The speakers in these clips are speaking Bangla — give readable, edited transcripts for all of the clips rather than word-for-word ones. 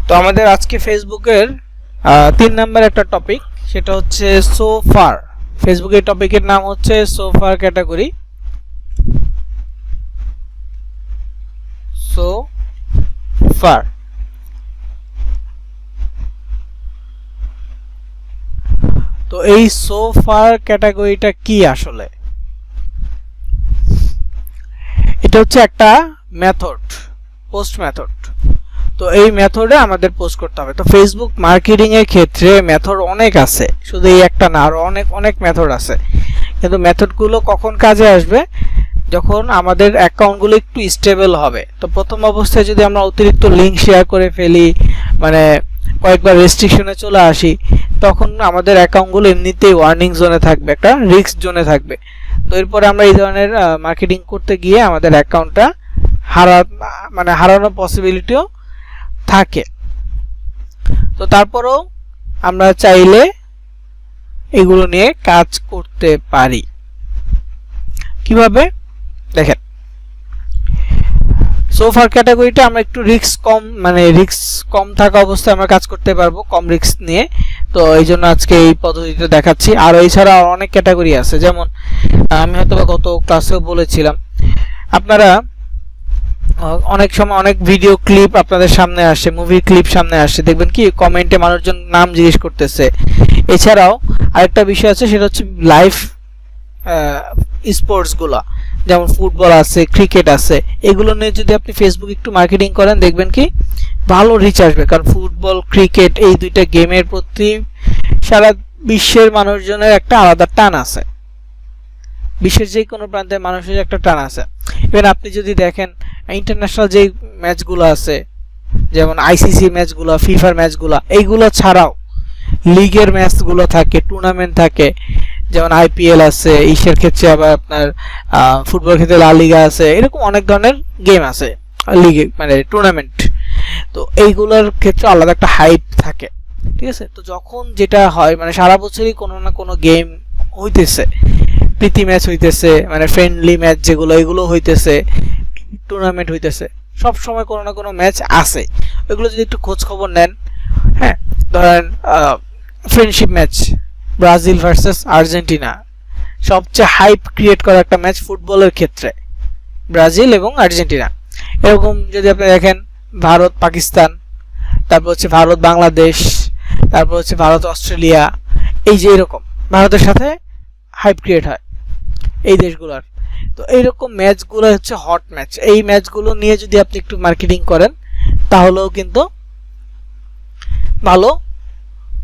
তো আমাদের আজকে ফেসবুকের 3 নাম্বার একটা টপিক, সেটা হচ্ছে সো ফার। ফেসবুকের টপিকের নাম হচ্ছে so far category. So far তো এই সো ফার ক্যাটাগরিটা কি আসলে? এটা হচ্ছে একটা মেথড, পোস্ট মেথড। তো এই মেথডে আমাদের পোস্ট করতে হবে। তো ফেসবুক মার্কেটিং এর ক্ষেত্রে মেথড অনেক আছে, শুধু এই একটা না, আরো অনেক অনেক মেথড আছে। কিন্তু মেথডগুলো কখন কাজে আসবে? যখন আমাদের অ্যাকাউন্টগুলো একটু স্টেবল হবে। তো প্রথম অবস্থায় যদি আমরা অতিরিক্ত লিঙ্ক শেয়ার করে ফেলি, মানে কয়েকবার রেস্ট্রিকশনে চলে আসি, তখন আমাদের অ্যাকাউন্টগুলো এমনিতেই ওয়ার্নিং জোনে থাকবে, একটা রিস্ক জোনে থাকবে। তো এরপরে আমরা এই ধরনের মার্কেটিং করতে গিয়ে আমাদের অ্যাকাউন্টটা হারানোর পসিবিলিটিও থাকে। তো তারপরেও আমরা চাইলে এগুলো নিয়ে কাজ করতে পারি। কিভাবে? দেখেন, সোফার ক্যাটাগরিটা আমরা একটু রিস্ক কম থাকা অবস্থায় আমরা কাজ করতে পারবো, কম রিস্ক নিয়ে। তো এই জন্য আজকে এই পদ্ধতিটা দেখাচ্ছি। আর এছাড়া অনেক ক্যাটাগরি আছে, যেমন আমি হয়তো গত ক্লাসেও বলেছিলাম, আপনারা অনেক সময় অনেক ভিডিও ক্লিপ আপনাদের সামনে আসে, মুভির ক্লিপ সামনে আসে, দেখবেন কি কমেন্টে মানুষজন নাম জিজ্ঞেস করতেছে। এছাড়াও আরেকটা বিষয় আছে, সেটা হচ্ছে লাইভ স্পোর্টসগুলো, যেমন ফুটবল আছে, ক্রিকেট আছে। এগুলো নিয়ে যদি আপনি ফেসবুক একটু মার্কেটিং করেন, দেখবেন কি ভালো রিচ আসবে। কারণ ফুটবল, ক্রিকেট এই দুইটা গেমের প্রতি সারা বিশ্বের মানুষজনের একটা আলাদা টান আছে, বিশ্বের যে কোনো প্রান্তের মানুষের একটা টান আছে। ইভেন আপনি যদি দেখেন ইন্টারন্যাশনাল যে ম্যাচগুলো আছে, যেমন আইসিসি ম্যাচগুলো, ফিফার ম্যাচগুলো, এইগুলো ছাড়াও লিগের ম্যাচগুলো থাকে, টুর্নামেন্ট থাকে, যেমন আইপিএল আছে, এশিয়ার ক্ষেত্রে আবার আপনার ফুটবল ক্ষেত্রে লা লিগা আছে, এরকম অনেক ধরনের গেম আছে, লিগে টুর্নামেন্ট। তো এইগুলোর ক্ষেত্রে আলাদা একটা হাইপ থাকে, ঠিক আছে? তো যখন যেটা হয়, সারা বছরই কোনো না কোনো গেম হইতেছে, প্রীতি ম্যাচ হইতেছে, ফ্রেন্ডলি ম্যাচ যেগুলো, এগুলো হইতেছে, টুর্নামেন্ট হইতেছে, সব সময় কোনো না কোনো ম্যাচ আছে। ওইগুলো যদি একটু খোঁজ খবর নেন, হ্যাঁ, ধরেন friendship match, Brazil versus Argentina, সবচেয়ে হাইপ ক্রিয়েট করা একটা ম্যাচ ফুটবলের ক্ষেত্রে, ব্রাজিল এবং আর্জেন্টিনা। এরকম যদি আপনি দেখেন ভারত পাকিস্তান, তারপর হচ্ছে ভারত বাংলাদেশ, তারপর হচ্ছে ভারত অস্ট্রেলিয়া, এই যে এরকম ভারতের সাথে হাইপ ক্রিয়েট হয় এই দেশগুলোর। তো এইরকম ম্যাচগুলো হচ্ছে হট ম্যাচ। এই ম্যাচগুলো নিয়ে যদি আপনি একটু মার্কেটিং করেন, তাহলেও কিন্তু ভালো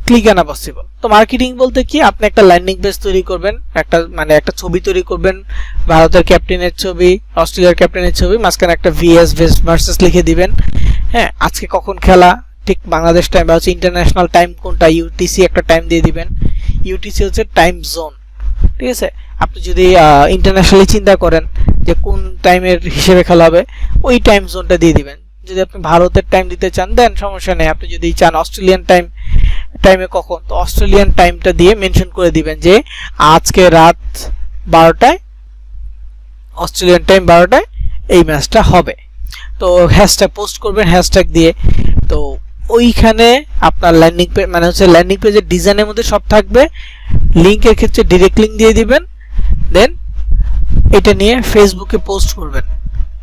ক্লিক আনা পসিবল। তো মার্কেটিং বলতে কি, আপনি একটা ল্যান্ডিং পেজ তৈরি করবেন, একটা ছবি তৈরি করবেন, ভারতের ক্যাপ্টেনের ছবি, অস্ট্রেলিয়ার ক্যাপ্টেনের ছবি, মাঝখানে একটা ভিএস ভার্সেস লিখে দিবেন। হ্যাঁ, আজকে কখন খেলা, ঠিক বাংলাদেশ টাইম বা হচ্ছে ইন্টারন্যাশনাল টাইম কোনটা, ইউটিসি একটা টাইম দিয়ে দিবেন। ইউটিসি হচ্ছে টাইম জোন, ঠিক আছে? আপনি যদি ইন্টারন্যাশনালি চিন্তা করেন যে কোন টাইমের হিসেবে খেলা হবে, ওই টাইম জোনটা দিয়ে দিবেন। যদি আপনি ভারতের টাইম দিতে চান, দেন সমস্যা নেই। আপনি যদি চান অস্ট্রেলিয়ান টাইমে কখন, তো অস্ট্রেলিয়ান টাইমটা দিয়ে মেনশন করে দিবেন যে আজকে রাত 12টায়, অস্ট্রেলিয়ান টাইম 12টায় এই ম্যাচটা হবে। তো হ্যাশট্যাগ পোস্ট করবেন, হ্যাশট্যাগ দিয়ে। তো ওইখানে আপনার ল্যান্ডিং পেজ, ল্যান্ডিং পেজের ডিজাইনের মধ্যে সব থাকবে। লিঙ্কের ক্ষেত্রে ডিরেক্ট লিঙ্ক দিয়ে দিবেন, দেন এটা নিয়ে ফেসবুকে পোস্ট করবেন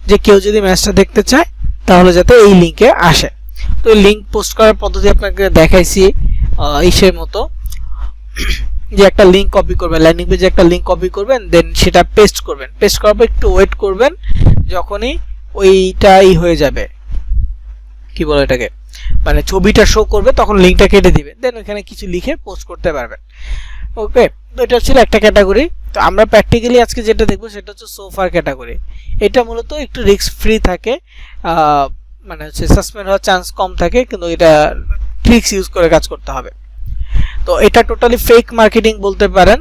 যে কেউ যদি ম্যাচটা দেখতে চায় তাহলে যাতে এই লিঙ্কে আসে। তো এই লিঙ্ক পোস্ট করার পদ্ধতি আপনাকে দেখাইছি ইসের মতো, যে একটা লিঙ্ক কপি করবেন, ল্যান্ডিং পেজে একটা লিঙ্ক কপি করবেন, দেন সেটা পেস্ট করবেন। পেস্ট করার পর একটু ওয়েট করবেন, যখনই ওইটাই হয়ে যাবে, কি বলে এটাকে, ছবিটা শো করবে, তখন লিঙ্কটা কেটে দিবেন, দেন ওখানে কিছু লিখে পোস্ট করতে পারবেন। ওকে, তো এটা ছিল একটা ক্যাটাগরি। তো আমরা প্র্যাকটিক্যালি আজকে যেটা দেখবো সেটা হচ্ছে সোফার ক্যাটাগরি। এটা মূলত একটু রিস্ক ফ্রি থাকে, সাসপেন্ড হওয়ার চান্স কম থাকে, কিন্তু এটা ট্রিক্স ইউজ করে কাজ করতে হবে। তো এটা টোটালি ফেক মার্কেটিং বলতে পারেন।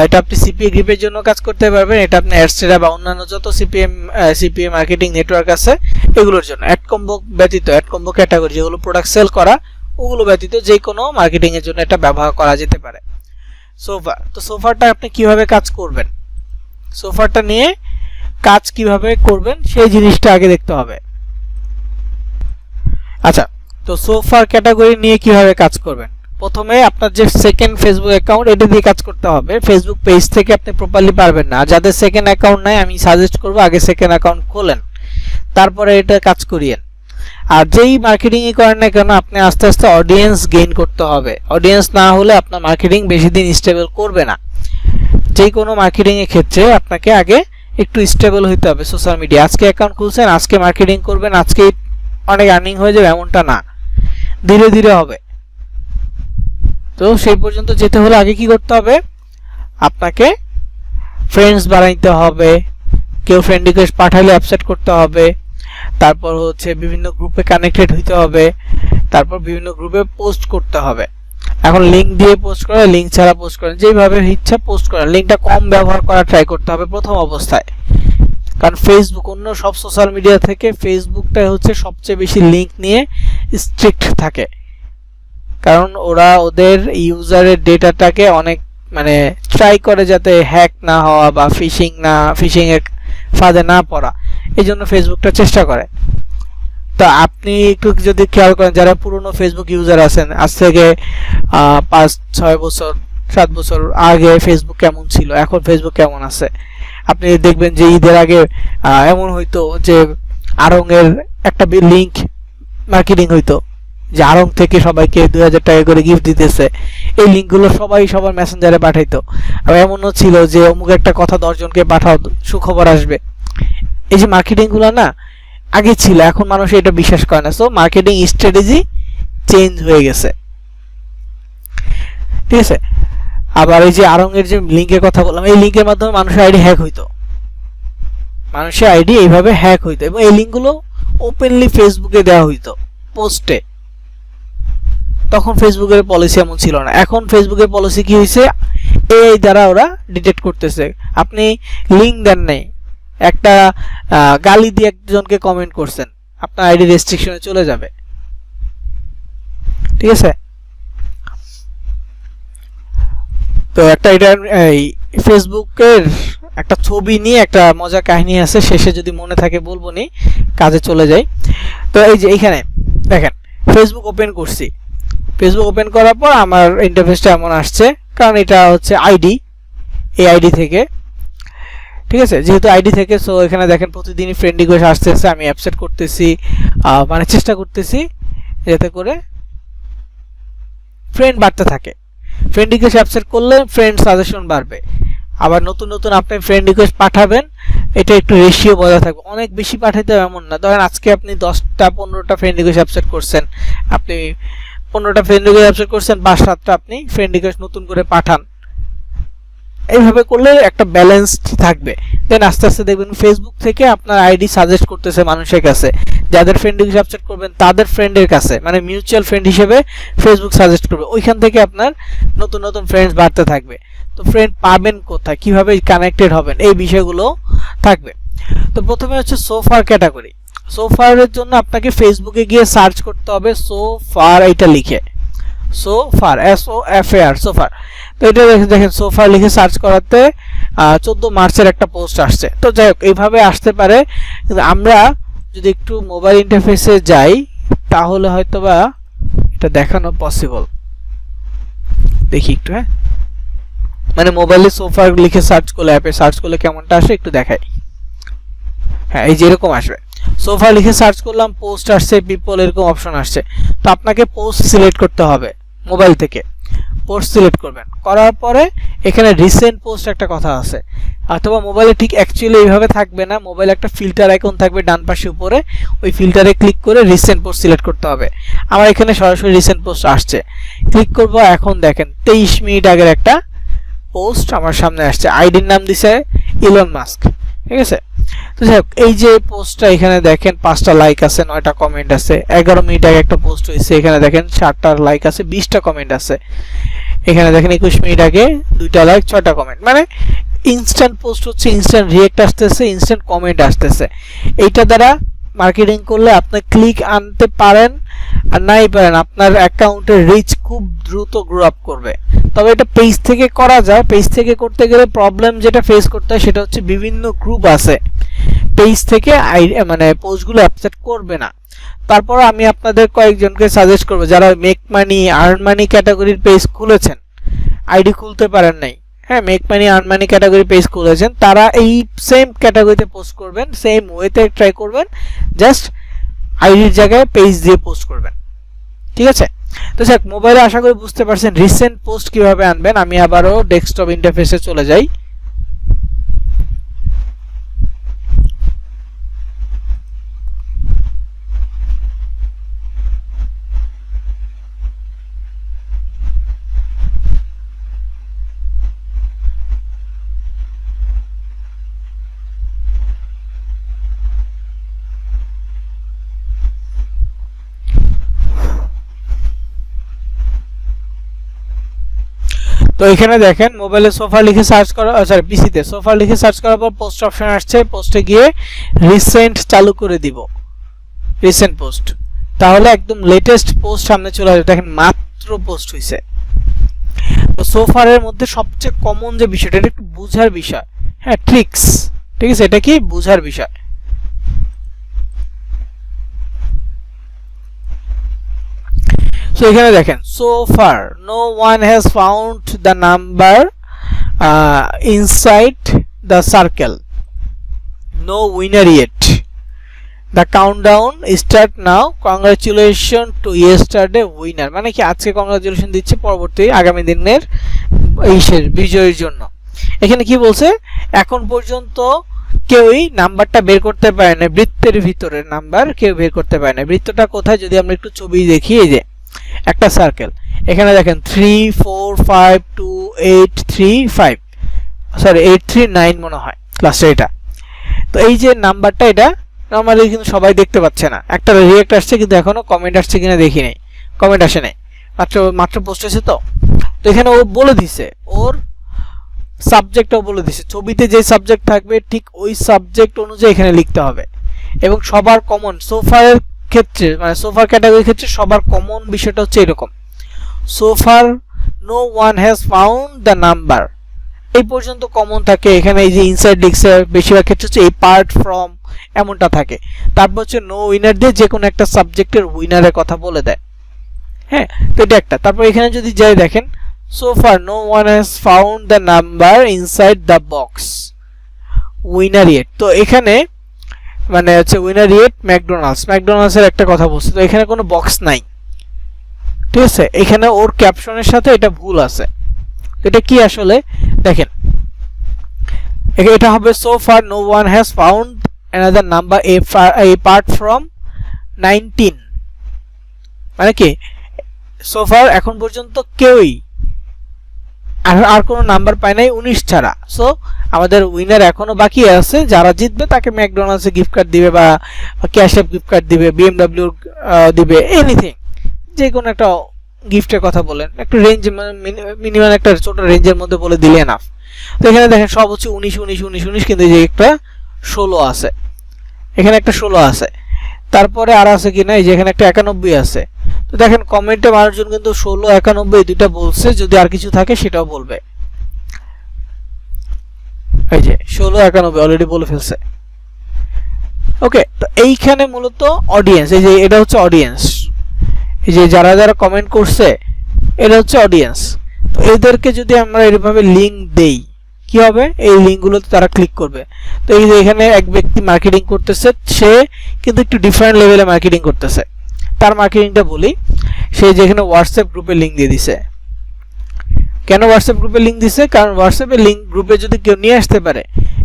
এটা আপনি সিপিএ গ্রিপের জন্য কাজ করতে পারবেন, এটা আপনি অ্যাডস্টেরা বা অন্যান্য যত সিপিএ মার্কেটিং নেটওয়ার্ক আছে এগুলোর জন্য। অ্যাড কম্বো ব্যতীত, অ্যাড কম্বো ক্যাটাগরি যেগুলো প্রোডাক্ট সেল করা, ওগুলো ব্যতীত যে কোনো মার্কেটিং এর জন্য এটা ব্যবহার করা যেতে পারে। সোফা, তো সোফারটা আপনি কিভাবে কাজ করবেন, সোফারটা নিয়ে কাজ কিভাবে করবেন সেই জিনিসটা আগে দেখতে হবে। আচ্ছা, তো তো সোফার ক্যাটাগরি নিয়ে কিভাবে কাজ করবেন, প্রথমে আপনার যে সেকেন্ড ফেসবুক অ্যাকাউন্ট এটা দিয়ে কাজ করতে হবে। ফেসবুক পেজ থেকে আপনি প্রপারলি পারবেন না, যাদের সেকেন্ড অ্যাকাউন্ট নাই আমি সাজেস্ট করব আগে সেকেন্ড অ্যাকাউন্ট খোলেন, তারপরে এটা কাজ করিয়েন। আর যেই মার্কেটিংই করেন না কেন আপনি আস্তে আস্তে অডিয়েন্স গেইন করতে হবে। অডিয়েন্স না হলে আপনার মার্কেটিং বেশি দিন স্টেবল করবে না। যে কোনো মার্কেটিংয়ের ক্ষেত্রে আপনাকে আগে একটু স্টেবল হইতে হবে। সোশ্যাল মিডিয়া আজকে অ্যাকাউন্ট খুলছেন, আজকে মার্কেটিং করবেন, আজকে অনেক আর্নিং হয়ে যাবে এমনটা না, ধীরে ধীরে হবে। তো সেই পর্যন্ত যেতে হলে আগে কি করতে হবে, আপনাকে ফ্রেন্ডস বানাইতে হবে, কেউ ফ্রেন্ড রিকোয়েস্ট পাঠালে অ্যাকসেপ্ট করতে হবে, তারপর হচ্ছে বিভিন্ন গ্রুপে কানেক্টেড হইতে হবে, তারপর বিভিন্ন গ্রুপে পোস্ট করতে হবে। এখন লিংক দিয়ে পোস্ট করেন, লিংক ছাড়া পোস্ট করেন, যেভাবে ইচ্ছা পোস্ট করেন। লিংকটা কম ব্যবহার করা ট্রাই করতে হবে প্রথম অবস্থায়, কারণ ফেসবুক অন্য সব সোশ্যাল মিডিয়া থেকে ফেসবুকটাই হচ্ছে সবচেয়ে বেশি লিংক নিয়ে স্ট্রিক্ট থাকে, কারণ ওরা ওদের ইউজারের ডেটাটাকে অনেক মানে ট্রাই করে যাতে হ্যাক না হওয়া বা ফিশিং এর ফাঁদে না পড়া, এই জন্য ফেসবুকটা চেষ্টা করে। তো আপনি একটু যদি খেয়াল করেন, যারা পুরনো ফেসবুক ইউজার আছেন, আজ থেকে 5-6 বছর 7 বছর আগে ফেসবুক কেমন ছিল, এখন ফেসবুক কেমন আছে, আপনি দেখবেন যে ঈদের আগে এমন হইতো যে আরং এর একটা লিংক মার্কেটিং হইতো, যে আরং থেকে সবাইকে 2000 টাকা করে গিফট দিতেছে। এই লিঙ্কগুলো সবাই সবার মেসেঞ্জারে পাঠাইতো। আর এমনও ছিল যে অমুক একটা কথা 10 জনকে পাঠাও, সুখবর আসবে। এই যে মার্কেটিংগুলো না আগে ছিল, এখন মানুষ এটা বিশ্বাস করে না। সো মার্কেটিং স্ট্র্যাটেজি চেঞ্জ হয়ে গেছে, ঠিক আছে। আবার এই যে আরং এর যে লিঙ্কের কথা বললাম, এই লিঙ্কের মাধ্যমে মানুষের আইডি হ্যাক হইতো, মানুষের আইডি এইভাবে হ্যাক হইতো, এবং এই লিঙ্কগুলো ওপেনলি ফেসবুকে দেওয়া হইতো পোস্টে। তখন ফেসবুকের পলিসি এমন ছিল না। এখন ফেসবুকের পলিসি কি হয়েছে, এই দ্বারা ওরা ডিটেক্ট করতেছে। আপনি লিঙ্ক দেন নাই, একটা গালি দিয়ে একজনকে কমেন্ট করছেন, আপনার আইডি রেস্ট্রিকশনে চলে যাবে, ঠিক আছে। তো একটা এটা ফেসবুকের একটা ছবি নিয়ে একটা মজার কাহিনী আছে, শেষে যদি মনে থাকে বলবো নি, কাজে চলে যাই। তো এই যে এইখানে দেখেন ফেসবুক ওপেন করছি, ফেসবুক ওপেন করার পর আমার ইন্টারফেসটা এমন আসছে, কারণ এটা হচ্ছে আইডি, এই আইডি থেকে, ঠিক আছে। যেহেতু আইডি থেকে, সো এখানে দেখেন প্রতিদিনই ফ্রেন্ড রিকোয়েস্ট আসতেছে, আমি অ্যাকসেপ্ট করতেছি, মানে চেষ্টা করতেছি যাতে করে ফ্রেন্ড বাড়তে থাকে। ফ্রেন্ড রিকোয়েস্ট অ্যাকসেপ্ট করলে ফ্রেন্ড সাজেশন বাড়বে। আবার নতুন নতুন আপনি ফ্রেন্ড রিকোয়েস্ট পাঠাবেন, এটা একটু রেশিও বজায় থাকবে। অনেক বেশি পাঠাইতে হবে এমন না, ধরেন আজকে আপনি 10টা-15টা ফ্রেন্ড রিকোয়েস্ট অ্যাকসেপ্ট করছেন, আপনি 15টা ফ্রেন্ড রিকোয়েস্ট অ্যাকসেপ্ট করছেন, 5-7টা আপনি ফ্রেন্ড রিকোয়েস্ট নতুন করে পাঠান। এইভাবে করলে একটা ব্যালেন্সড থাকবে। দেন আস্তে আস্তে দেখবেন ফেসবুক থেকে আপনার আইডি সাজেস্ট করতেছে মানুষের কাছে, যাদের ফ্রেন্ড রিকোয়েস্ট অ্যাকসেপ্ট করবেন তাদের ফ্রেন্ডের কাছে, মানে মিউচুয়াল ফ্রেন্ড হিসেবে ফেসবুক সাজেস্ট করবে। ওইখান থেকে আপনার নতুন নতুন ফ্রেন্ডস বাড়তে থাকবে। তো ফ্রেন্ড পাবেন কোথায়, কিভাবে কানেক্টেড হবেন, এই বিষয়গুলো থাকবে। তো প্রথমে হচ্ছে সোফার ক্যাটাগরি। সোফারের জন্য আপনাকে ফেসবুকে গিয়ে সার্চ করতে হবে সোফার, এটা লিখে সোফার, SOFAR সোফার। তো এটা দেখেন সোফার লিখে সার্চ করাতে 14 মার্চের একটা পোস্ট আসছে। তো যাই হোক এইভাবে আসতে পারে, কিন্তু আমরা যদি একটু মোবাইল ইন্টারফেসে যাই তাহলে হয়তোবা এটা দেখানো পসিবল। দেখি একটু, হ্যাঁ, মানে মোবাইলে সোফার লিখে সার্চ করলে, অ্যাপে সার্চ করলে কেমনটা আসে একটু দেখাই। হ্যাঁ, এই যে এরকম আসবে, সোফা লিখে সার্চ করলাম, পোস্ট আসছে, পিপল, এরকম অপশন আসছে। তো আপনাকে পোস্ট সিলেক্ট করতে হবে, মোবাইল থেকে পোস্ট সিলেক্ট করবেন, করার পরে এখানে রিসেন্ট পোস্ট একটা কথা আছে, অথবা মোবাইলে ঠিক অ্যাকচুয়ালি এইভাবে থাকবে না, মোবাইলে একটা ফিল্টার আইকন থাকবে ডান পাশে উপরে, ওই ফিল্টারে ক্লিক করে রিসেন্ট পোস্ট সিলেক্ট করতে হবে। আমার এখানে সরাসরি রিসেন্ট পোস্ট আসছে, ক্লিক করব। এখন দেখেন 23 মিনিট আগের একটা পোস্ট আমার সামনে আসছে, আইডির নাম দিছে ইলন মাস্ক, ঠিক আছে। তো যাই হোক, এই যে পোস্টটা এখানে দেখেন 5টা লাইক আছে, 9টা কমেন্ট আছে। 11 মিনিট আগে একটা পোস্ট হয়েছে, এখানে দেখেন 7টা লাইক আছে, 20টা কমেন্ট আছে। এখানে দেখেন 21 মিনিট আগে 2টা লাইক, 6টা কমেন্ট। মানে ইনস্ট্যান্ট পোস্ট হচ্ছে, ইনস্ট্যান্ট রিয়েক্ট আসতেছে, ইনস্ট্যান্ট কমেন্ট আসতেছে। এইটা দ্বারা মার্কেটিং করলে আপনি ক্লিক আনতে পারেন আর নাই পারেন, আপনার অ্যাকাউন্টের রিচ খুব দ্রুত গ্রো আপ করবে। তবে এটা পেজ থেকে করা যায়। পেজ থেকে করতে গেলে প্রবলেম যেটা ফেস করতে হয় সেটা হচ্ছে বিভিন্ন গ্রুপ আছে, পেজ থেকে মানে পোস্টগুলো অ্যাকসেপ্ট করবে না। তারপর আমি আপনাদের কয়েকজনকে সাজেস্ট করব যারা মেক মানি আর্ন মানি ক্যাটাগরির পেজ খুলেছেন, আইডি খুলতে পারেন নাই, হ্যাঁ, make money earn money category page খুলেছেন, তারা এই সেম ক্যাটাগরিতে পোস্ট করবেন, সেম ওয়েতে ট্রাই করবেন, জাস্ট আইডির জায়গায় পেজ দিয়ে পোস্ট করবেন, ঠিক আছে? তো স্যার মোবাইলে আশা করি বুঝতে পারছেন রিসেন্ট পোস্ট কিভাবে আনবেন। আমি আবারও ডেস্কটপ ইন্টারফেসে চলে যাই। তো এখানে দেখেন মোবাইলে সোফা লিখে সার্চ করা, সরি পিসিতে সোফা লিখে সার্চ করার পর পোস্ট অপশন আসছে, পোস্টে গিয়ে রিসেন্ট চালু করে দিব, রিসেন্ট পোস্ট, তাহলে একদম লেটেস্ট পোস্ট সামনে চলে আসবে। দেখেন মাত্র পোস্ট হয়েছে। তো সোফারের মধ্যে সবচেয়ে কমন যে বিষয়টা, এটা একটু বোঝার বিষয়, হ্যাঁ ট্রিক্স, ঠিক আছে, এটা কি বোঝার বিষয়। So এখানে দেখেন so far no one has found the number inside the circle, no winner yet, the countdown start now, congratulations to yesterday winner, মানে কি আজকে কংগ্রাচুলেশন দিচ্ছে পরবর্তী আগামী দিনের এইসের বিজয়ের জন্য। এখানে কি বলছে, এখন পর্যন্ত কেউই নাম্বারটা বের করতে পারে না, বৃত্তের ভিতরের নাম্বার কেউ বের করতে পারে না। বৃত্তটা কোথায় যদি আমরা একটু ছবি দেখি, এই যে একটা সার্কেল, এখানে দেখেন 3 4 5 2 8 3 5, সরি 8 3 9 মনে হয় লাস্টে এটা। তো এই যে নাম্বারটা, এটা নরমালি কিন্তু সবাই দেখতে পাচ্ছে না। একটা রিঅ্যাক্ট আসছে কিন্তু এখনো কমেন্ট আসছে কিনা দেখি নাই, কমেন্ট আসে নাই, মাত্র পোস্ট হয়েছে। তো এখানে ও বলে দিছে, ওর সাবজেক্টটাও বলে দিছে, ছবিতে যে সাবজেক্ট থাকবে ঠিক ওই সাবজেক্ট অনুযায়ী এখানে লিখতে হবে। এবং সবার কমন সোফারের ক্ষেত্রে, মানে সোফার ক্যাটাগরির ক্ষেত্রে সবার কমন বিষয়টা হচ্ছে এরকম, so far no one has found the number, এই পর্যন্ত কমন থাকে। এখানে এই যে ইনসাইড লিখছে বেশিরভাগ ক্ষেত্রে হচ্ছে এই পার্ট ফ্রম এমনটা থাকে। তারপর হচ্ছে নো উইনার দিয়ে যে কোনো একটা সাবজেক্টের উইনারের কথা বলে দেয়, হ্যাঁ। তো এটা একটা। তারপর এখানে যদি যাই দেখেন so far no one has found the number inside the box, winner yet, তো এখানে মানে হচ্ছে উইনার ইয়েট ম্যাকডোনাল্ডস এর একটা কথা বলছে। তো এখানে কোনো বক্স নাই, ঠিক আছে, এখানে ওর ক্যাপশনের সাথে এটা ভুল আছে। এটা কি আসলে দেখেন, এটা হবে so far no one has found another number apart from 19, মানে কি so far এখন পর্যন্ত কেউই আর কোনো নাম্বার পায় নাই 19 ছাড়া। সো আমাদের উইনার এখনো বাকি আছে, যারা জিতবে তাকে ম্যাকডোনাল্ডসে গিফট কার্ড দিবে বা ক্যাশ অ্যাপ গিফট কার্ড দিবে, বিএমডব্লিউ দিবে, এনিথিং, যে কোনো একটা গিফটের কথা বলেন, একটা রেঞ্জ মিনিমাম একটা ছোট রেঞ্জের মধ্যে বলে দিলে এনাফ। তো এখানে দেখেন সব হচ্ছে 19 19 19 19, কিন্তু এই যে একটা 16 আছে, এখানে একটা 16 আছে, তারপরে আর আছে কিনা এই যে এখানে একটা 91 আছে। তো দেখেন কমেন্টে মানুষজন কিন্তু 16 91 দুইটা বলছে, যদি আর কিছু থাকে সেটাও বলবে। এই যে 16 91 অলরেডি বলে ফেলছে। ওকে, তো এইখানে মূলত অডিয়েন্স, এই যে এটা হচ্ছে অডিয়েন্স, এই যে যারা যারা কমেন্ট করছে এটা হচ্ছে অডিয়েন্স। তো এদেরকে যদি আমরা এভাবে লিংক দেই কি হবে, এই লিঙ্কগুলোতে তারা ক্লিক করবে। তো এই যে এখানে এক ব্যক্তি মার্কেটিং করতেছে, সে কিন্তু একটু ডিফারেন্ট লেভেলে মার্কেটিং করতেছে। তার মার্কেটিংটা বলি, সে যেখানে হোয়াটসঅ্যাপ গ্রুপে লিঙ্ক দিয়ে দিছে। কেন হোয়াটসঅ্যাপ গ্রুপে লিঙ্ক দিছে, কারণ হোয়াটসঅ্যাপে লিঙ্ক গ্রুপে যদি কেউ নিয়ে আসতে পারে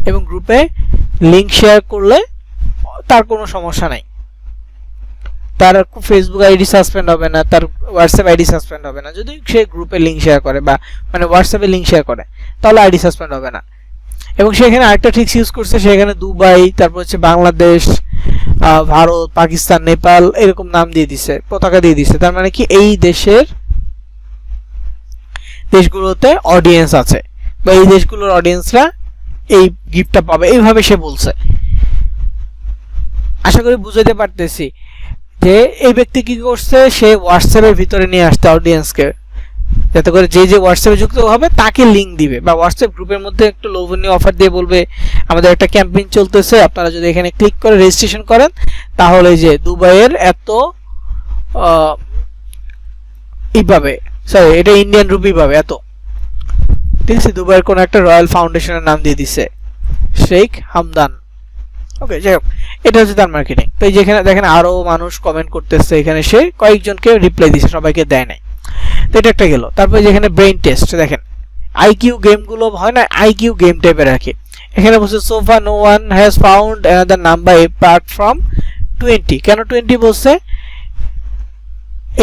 এবং গ্রুপে লিঙ্ক শেয়ার করলে তার কোনো সমস্যা নাই, তার ফেসবুক আইডি সাসপেন্ড হবে না, তার হোয়াটসঅ্যাপ আইডি সাসপেন্ড হবে না। যদি সে গ্রুপে লিঙ্ক শেয়ার করে বা মানে হোয়াটসঅ্যাপে লিঙ্ক শেয়ার করে তাহলে আইডি সাসপেন্ড হবে না। এবং সেখানে আরেকটা ট্রিক্স ইউজ করছে, সেখানে দুবাই, তারপর হচ্ছে বাংলাদেশ, ভারত, পাকিস্তান, নেপাল এরকম নাম দিয়ে দিছে, পতাকা দিয়ে দিছে। তার মানে কি এই দেশগুলোতে অডিয়েন্স আছে বা এই দেশগুলোর অডিয়েন্সরা এই গিফটটা পাবে, এইভাবে সে বলছে। আশা করি বুঝাতে পারতেছি যে এই ব্যক্তি কি করছে, সে হোয়াটসঅ্যাপের ভিতরে নিয়ে আসছে অডিয়েন্সকে, যাতে করে যে যে হোয়াটসঅ্যাপে যুক্ত হবে তাকে লিংক দিবে, বা হোয়াটসঅ্যাপ গ্রুপের মধ্যে একটু লোভনীয় অফার দিয়ে বলবে আমাদের একটা ক্যাম্পেইন চলতেছে, আপনারা যদি এখানে ক্লিক করে রেজিস্ট্রেশন করেন তাহলে যে দুবাইয়ের এত এইভাবে, সরি এটা ইন্ডিয়ান রুপি পাবে এত, ঠিক আছে। দুবাইয়ের কোন একটা রয়্যাল ফাউন্ডেশনের নাম দিয়ে দিছে, শেখ হামদান। ওকে, যাই হোক, এটা হচ্ছে তার মার্কেটিং। তো যেখানে দেখেন আরো মানুষ কমেন্ট করতেছে, এখানে সে কয়েকজনকে রিপ্লাই দিছে, সবাইকে দেয় নাই। তো এটা একটা গেল। তারপরে যেখানে ব্রেইন টেস্ট দেখেন, আইকিউ গেমগুলো হয় না, আইকিউ গেম টাইপের রাখে। এখানে বলছে so far no one has found another number apart from 20। কেন 20 বলছে?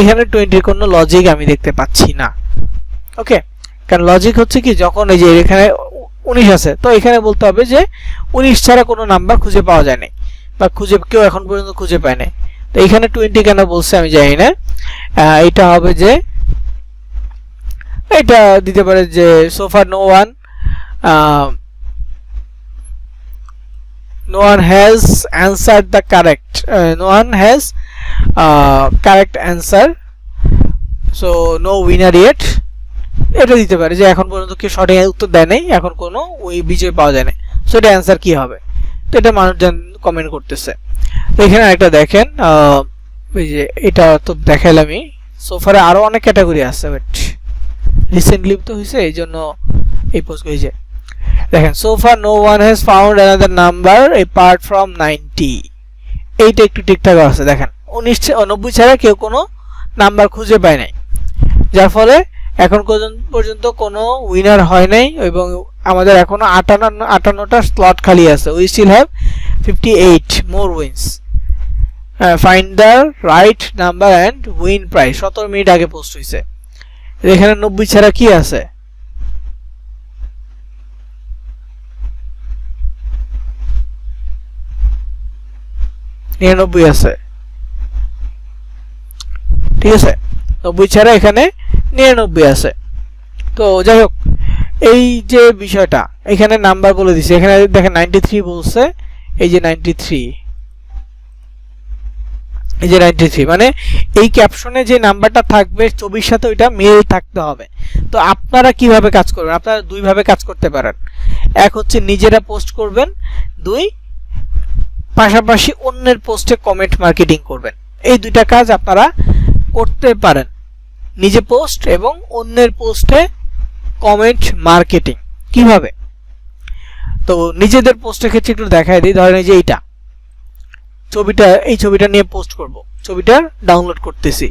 এখানে 20-র কোনো লজিক আমি দেখতে পাচ্ছি না। ওকে, কারণ লজিক হচ্ছে কি, যখন এই যে এখানে 19 আছে, তো এখানে বলতে হবে যে 19 ছাড়া কোনো নাম্বার খুঁজে পাওয়া যায় নাই, বা কেউ এখন পর্যন্ত খুঁজে পায় নাই। তো এখানে 20 কেন বলছে আমি জানি না। এটা হবে যে, এটা দিতে পারে যে so far no one has answered the correct, no one has correct answer, so no winner yet. এটা দিতে পারে যে এখন পর্যন্ত কেউ সঠিক উত্তর দেয় নাই, এখন কোনো ওই বিজয় পাওয়া যায় না, সো এটা অ্যান্সার কি হবে? তো এটা মানুষজন কমেন্ট করতেছে। তো এখানে একটা দেখেন, এই যে এটা তো দেখাইলামই, সোফারে আরো অনেক ক্যাটাগরি আছে, বাট রিসেন্টলি তো হয়েছে এই জন্য এই পোস্ট হয়েছে। দেখেন, so far no one has found another number apart from 90। এইটা একটু ঠিকঠাক আছে। দেখেন 90 ছাড়া কেউ কোনো নাম্বার খুঁজে পায় নাই, যার ফলে এখন পর্যন্ত কোনো উইনার হয় নাই, এবং আমাদের এখনো 58টা স্লট খালি আছে। We still have 58 more wins, find the right number and win prize. 17 minute আগে পোস্ট হয়েছে। এখানে 90 ছাড়া কি আছে? নিরানব্বই আছে, ঠিক আছে। 90 ছাড়া এখানে 99 আছে। তো যাই হোক, এই যে বিষয়টা এখানে নাম্বার বলে দিছে, এখানে দেখেন 93 বলছে, এই যে 93, এই যে 93, মানে এই ক্যাপশনে যে নাম্বারটা থাকবে ছবির সাথে ওইটা মিল থাকতে হবে। তো আপনারা কিভাবে কাজ করবেন? আপনারা দুই ভাবে কাজ করতে পারেন। এক হচ্ছে নিজেরা পোস্ট করবেন, দুই পাশাপাশি অন্যের পোস্টে কমেন্ট মার্কেটিং করবেন। এই দুইটা কাজ আপনারা করতে পারেন, নিজে পোস্ট এবং অন্যের পোস্টে কমেন্ট মার্কেটিং। কিভাবে? তো নিজেদের পোস্টের ক্ষেত্রে একটু দেখাই দিই। ধরেন এই যে এইটা এই ছবিটা নিয়ে পোস্ট করব, ছবিটা ডাউনলোড করতেছি।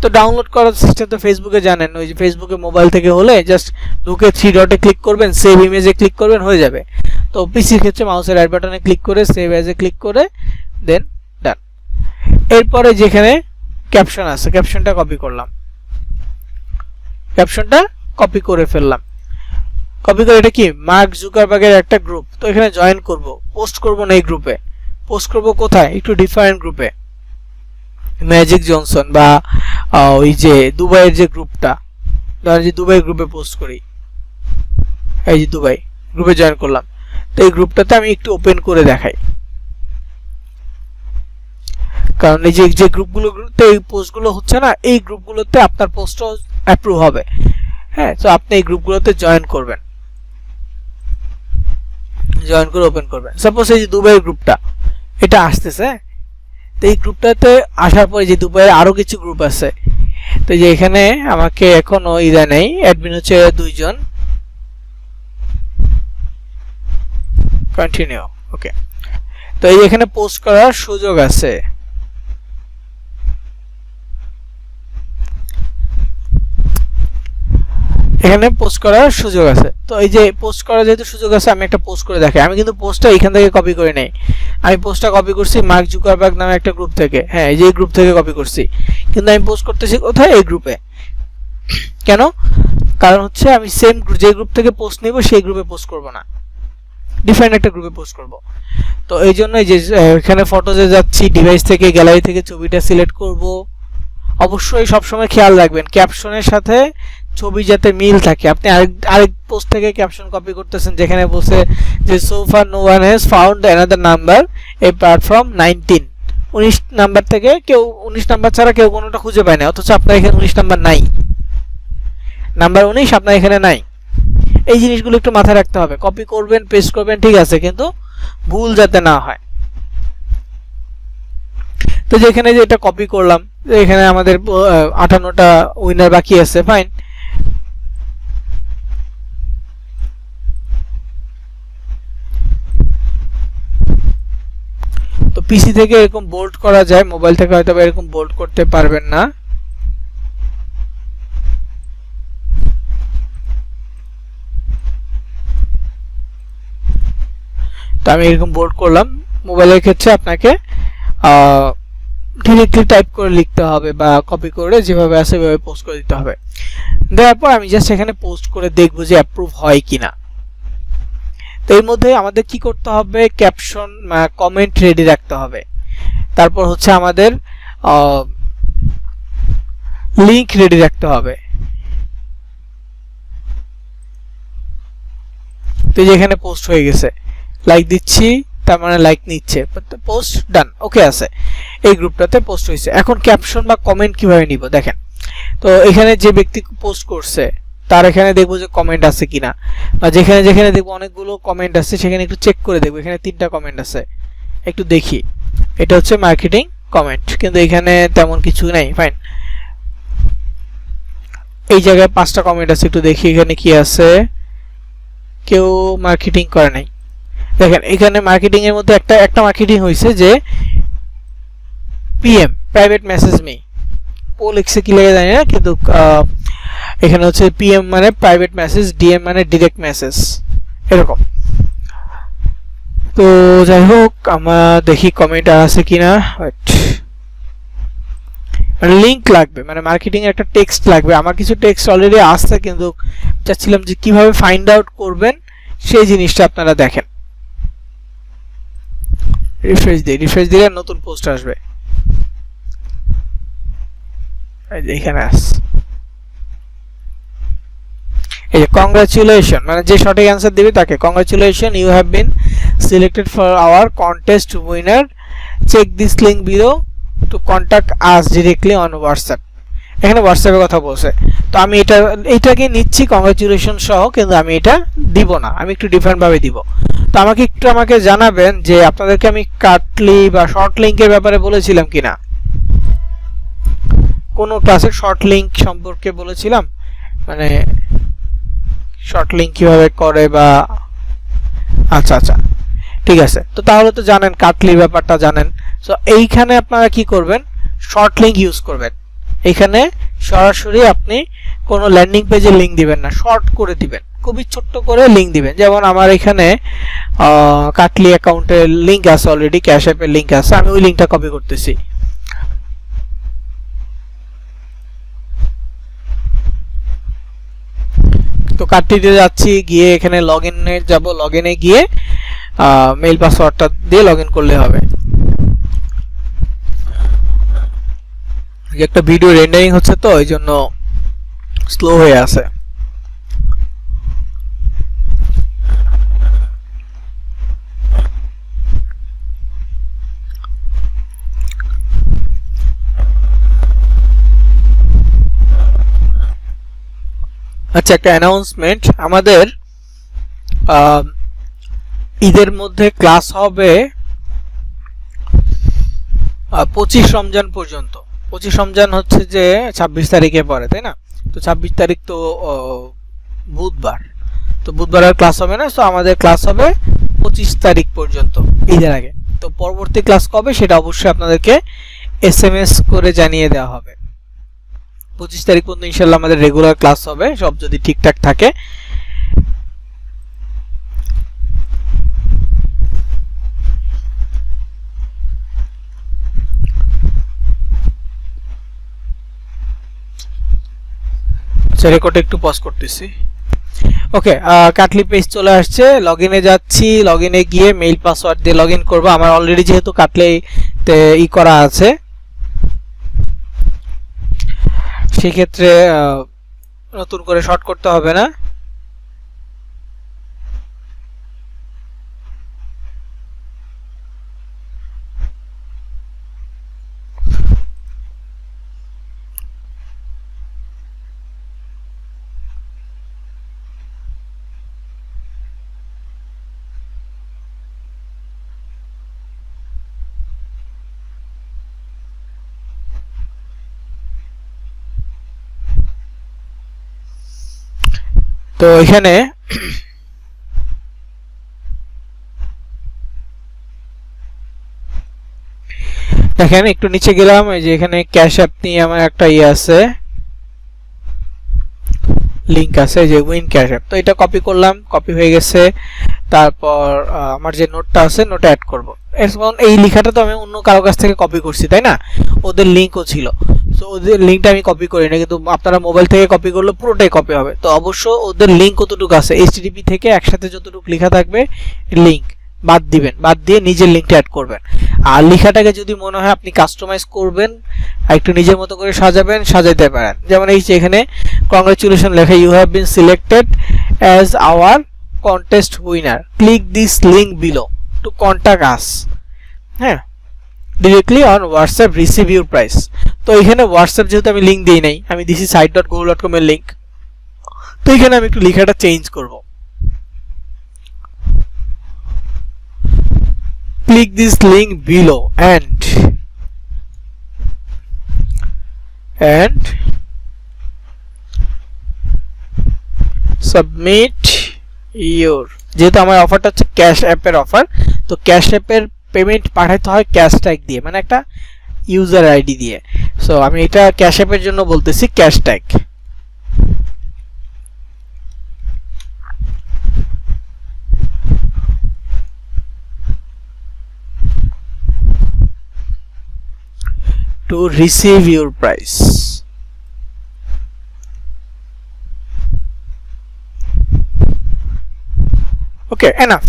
তো ডাউনলোড করার সিস্টেম তো ফেসবুকে জানেন, ওই যে ফেসবুকে মোবাইল থেকে হলে জাস্ট ঢুকে 3 ডটে ক্লিক করবেন, সেভ ইমেজে ক্লিক করবেন, হয়ে যাবে। তো পিসির ক্ষেত্রে মাউসের রাইট বাটনে ক্লিক করে সেভ অ্যাজে ক্লিক করে দেন ডান। এরপরে যেখানে ক্যাপশন আছে, ক্যাপশনটা কপি করলাম, ক্যাপশনটা কপি করে ফেললাম। কপি করে এটা কি মার্ক জুকারবার্গের একটা গ্রুপ, তো এখানে জয়েন করব। পোস্ট করব না এই গ্রুপে, পোস্ট করব কোথায়? একটু ডিফারেন্ট গ্রুপে, ম্যাজিক জনসন বা ওই যে দুবাইয়ের যে গ্রুপটা, ধরেন যে দুবাই গ্রুপে পোস্ট করি, এই যে দুবাই গ্রুপে জয়েন করলাম। তো এই গ্রুপটাতে আমি একটু ওপেন করে দেখাই, কারণ এই যে গ্রুপগুলোতে এই পোস্টগুলো হচ্ছে না, এই গ্রুপগুলোতে আপনার পোস্টও অ্যাপ্রুভ হবে। হ্যাঁ, তো আপনি এই গ্রুপগুলোতে জয়েন করবেন, জয়েন করে ওপেন করবেন। সাপোজ এই যে দুবাই গ্রুপটা এটা আসতেছে, তো এই গ্রুপটাতে আসার পরে যে দুবাইয়ের আরো কিছু গ্রুপ আছে, তো যে এখানে আমাকে এখনো ইদা নেই, অ্যাডমিন হচ্ছে 2 জন। কন্টিনিউ, ওকে। তো এই এখানে পোস্ট করার সুযোগ আছে, এখানে পোস্ট করার সুযোগ আছে। তো এই যে পোস্ট করার যেহেতু সুযোগ আছে, আমি একটা পোস্ট করে দেখাই। আমি কিন্তু পোস্টটা এখান থেকে কপি করে নেই, আমি পোস্টটা কপি করছি মার্ক জুকারবার্গ নামে একটা গ্রুপ থেকে। হ্যাঁ, এই যে গ্রুপ থেকে কপি করছি, কিন্তু আমি পোস্ট করতেছি কোথায়? এই গ্রুপে। কেন? কারণ হচ্ছে আমি সেম যে গ্রুপ থেকে পোস্ট নিব সেই গ্রুপে পোস্ট করব না, ডিফারেন্ট একটা গ্রুপে পোস্ট করব। তো এই জন্য যে এখানে ফটোজে যাচ্ছি, ডিভাইস থেকে গ্যালারি থেকে ছবিটা সিলেক্ট করব। অবশ্যই সবসময় খেয়াল রাখবেন ক্যাপশনের সাথে ছবি যাতে মিল থাকে। আপনি আরেক পোস্ট থেকে ক্যাপশন কপি করতেছেন যেখানে বলছে যে so far no one has found another number apart from 19, 19 number থেকে কেউ 19 নাম্বার ছাড়া কেউ কোনোটা খুঁজে পায় না, অথচ আপনার এখানে 19 নাম্বার নাই। নাম্বার 19 আপনার এখানে নাই। এই জিনিসগুলো একটু মাথায় রাখতে হবে। কপি করবেন, পেস্ট করবেন, ঠিক আছে, কিন্তু ভুল যাতে না হয়। তো যেখানে যে এটা কপি করলাম, এখানে আমাদের 58টা উইনার বাকি আছে, ফাইন। তো পিসি থেকে এরকম বোল্ড করা যায়, মোবাইল থেকে হয়তো এরকম বোল্ড করতে পারবেন না। তো আমি এরকম বোল্ড করলাম। মোবাইলের ক্ষেত্রে আপনাকে ডিরেক্টলি টাইপ করে লিখতে হবে বা কপি করে যেভাবে আছে সেভাবে পোস্ট করে দিতে হবে। দেওয়ার পর আমি জাস্ট এখানে পোস্ট করে দেখব যে অ্যাপ্রুভ হয় কিনা। তো এর মধ্যে আমাদের কি করতে হবে, ক্যাপশন কমেন্ট রেডি রাখতে হবে। তারপর হচ্ছে আমাদের লিংক রেডি রাখতে হবে। তো যেখানে পোস্ট হয়ে গেছে, লাইক দিচ্ছি, তার মানে লাইক নিচ্ছে, পোস্ট ডান, ওকে আছে, এই গ্রুপটাতে পোস্ট হয়েছে। এখন ক্যাপশন বা কমেন্ট কিভাবে নিব দেখেন। তো এখানে যে ব্যক্তি পোস্ট করছে তার এখানে দেখবো যে কমেন্ট আছে কিনা, বা যেখানে যেখানে দেখবো অনেকগুলো কমেন্ট আছে সেখানে একটু চেক করে দেখবো। এখানে 3টা কমেন্ট আছে, একটু দেখি। এটা হচ্ছে মার্কেটিং কমেন্ট, কিন্তু এখানে তেমন কিছু নাই, ফাইন। এই জায়গায় 5টা কমেন্ট আছে, একটু দেখি এখানে কি আছে। কেউ মার্কেটিং করে নাই। দেখেন এখানে মার্কেটিং এর মধ্যে একটা মার্কেটিং হয়েছে যে পিএম প্রাইভেট মেসেজ মি, ও লিখছে কি লেগে জানি না, কিন্তু এখানে হচ্ছে পিএম মানে প্রাইভেট মেসেজ, ডিএম মানে ডিরেক্ট মেসেজ, এরকম। তো যাই হোক, আমরা দেখি কমেন্ট আছে কিনা। মানে লিংক লাগবে, মানে মার্কেটিং এর একটা টেক্সট লাগবে। আমার কিছু টেক্সট অলরেডি আসছে, কিন্তু চাচ্ছিলাম যে কিভাবে ফাইন্ড আউট করবেন সেই জিনিসটা আপনারা দেখেন। রিফ্রেশ দিলে নতুন পোস্ট আসবে। এখানে এই যে কংগ্রাচুলেশন, মানে যে সঠিক অ্যান্সার দিবে তাকে congratulation, you have been selected for our contest winner, check this link below to contact us directly on WhatsApp. এখানে হোয়াটসঅ্যাপের কথা বলছে, তো আমি এইটাকে নিচ্ছি কংগ্রাচুলেশন সহ, কিন্তু আমি এটা দিব না, আমি একটু ডিফারেন্ট ভাবে দিব। তো আমাকে জানাবেন যে আপনাদেরকে আমি কাটলি বা শর্ট লিংকের ব্যাপারে বলেছিলাম কিনা, কোন ক্লাসে শর্ট লিংক সম্পর্কে বলেছিলাম, মানে শর্ট লিংক কিভাবে করে বা আচ্ছা ঠিক আছে। তো তাহলে তো জানেন, কাটলির ব্যাপারটা জানেন। সো এইখানে আপনারা কি করবেন, শর্ট লিংক ইউজ করবেন। এখানে সরাসরি আপনি কোনো ল্যান্ডিং পেজে লিংক দিবেন না, শর্ট করে দিবেন, খুবই ছোট্ট করে লিংক দিবেন। যেমন আমার এখানে কাটলি অ্যাকাউন্টের লিংক আছে, অলরেডি ক্যাশ অ্যাপের লিংক আছে, আমি ওই লিংকটা কপি করতেছি। তো কাটলিতে যাচ্ছি, গিয়ে এখানে লগইনে যাব, লগইনে গিয়ে মেইল পাসওয়ার্ডটা দিয়ে লগইন করলে হবে। একটা ভিডিও রেন্ডারিং হচ্ছে, তো এই জন্য স্লো হয়ে আছে। আচ্ছা, একটা অ্যানাউন্সমেন্ট, আমাদের ঈদের মধ্যে ক্লাস হবে 25 রমজান পর্যন্ত। 25 রমজান হচ্ছে যে 26 তারিখে পরে, তাই না? তো 26 তারিখ তো বুধবার, তো বুধবার আর ক্লাস হবে না। তো আমাদের ক্লাস হবে 25 তারিখ পর্যন্ত, ঈদের আগে। তো পরবর্তী ক্লাস কবে সেটা অবশ্যই আপনাদেরকে SMS করে জানিয়ে দেওয়া হবে। 25 তারিখ পর্যন্ত ইনশাল্লাহ আমাদের রেগুলার ক্লাস হবে, সব যদি ঠিকঠাক থাকে। রেকর্ড একটু পজ করতেছি। ওকে, কাটলি পেজ চলে আসছে, লগইনে যাচ্ছি, লগইনে গিয়ে মেইল পাসওয়ার্ড দিয়ে লগইন করব। আমার অলরেডি যেহেতু কাটলিতে করা আছে, সেক্ষেত্রে নতুন করে শর্ট করতে হবে না। তো এখানে দেখেন একটু নিচে গেলাম, এই যে এখানে ক্যাশ অ্যাপ নিয়ে আমার একটা আছে, লিংক আছে যে উইন ক্যাশ অ্যাপ। তো এটা কপি করলাম, কপি হয়ে গেছে। তারপর আমার যে নোটটা আছে নোটে অ্যাড করব। এখন এই লেখাটা তো আমি অন্য কারো কাছ থেকে কপি করছি, তাই না? ওদের লিংকও ছিল, সো ওদের লিংকটা আমি কপি করি না, কিন্তু আপনারা মোবাইল থেকে কপি করলে পুরোটাই কপি হবে। তো অবশ্য ওদের লিংক কতটুকু আছে, এইচটিটিপি থেকে একসাথে যতটুকু লেখা থাকবে লিংক বাদ দিবেন, বাদ দিয়ে নিজের লিংকটা অ্যাড করবেন। আর লেখাটাকে যদি মনে হয় আপনি কাস্টমাইজ করবেন, একটু নিজের মতো করে সাজাবেন, সাজাইতে পারেন। যেমন এই যে এখানে কংগ্রাচুলেশন লেখা, you have been selected as our contest winner, click this link below to contact us, হ্যাঁ, directly on WhatsApp, receive your prize. তো এখানে হোয়াটসঅ্যাপ যেহেতু আমি লিঙ্ক দিই নাই, আমি দিছি site.google.com এর লিঙ্ক। তো এখানে আমি একটু লেখাটা চেঞ্জ করব, click this link below and submit your, যেহেতু আমার অফারটা হচ্ছে ক্যাশ অ্যাপের অফার, তো ক্যাশ অ্যাপের পেমেন্ট পাঠাতে হয় ক্যাশ ট্যাগ দিয়ে, মানে একটা ইউজার আইডি দিয়ে। সো আমি এটা ক্যাশ অ্যাপের জন্য বলতেছি cash tag. to receive your price. Okay, enough.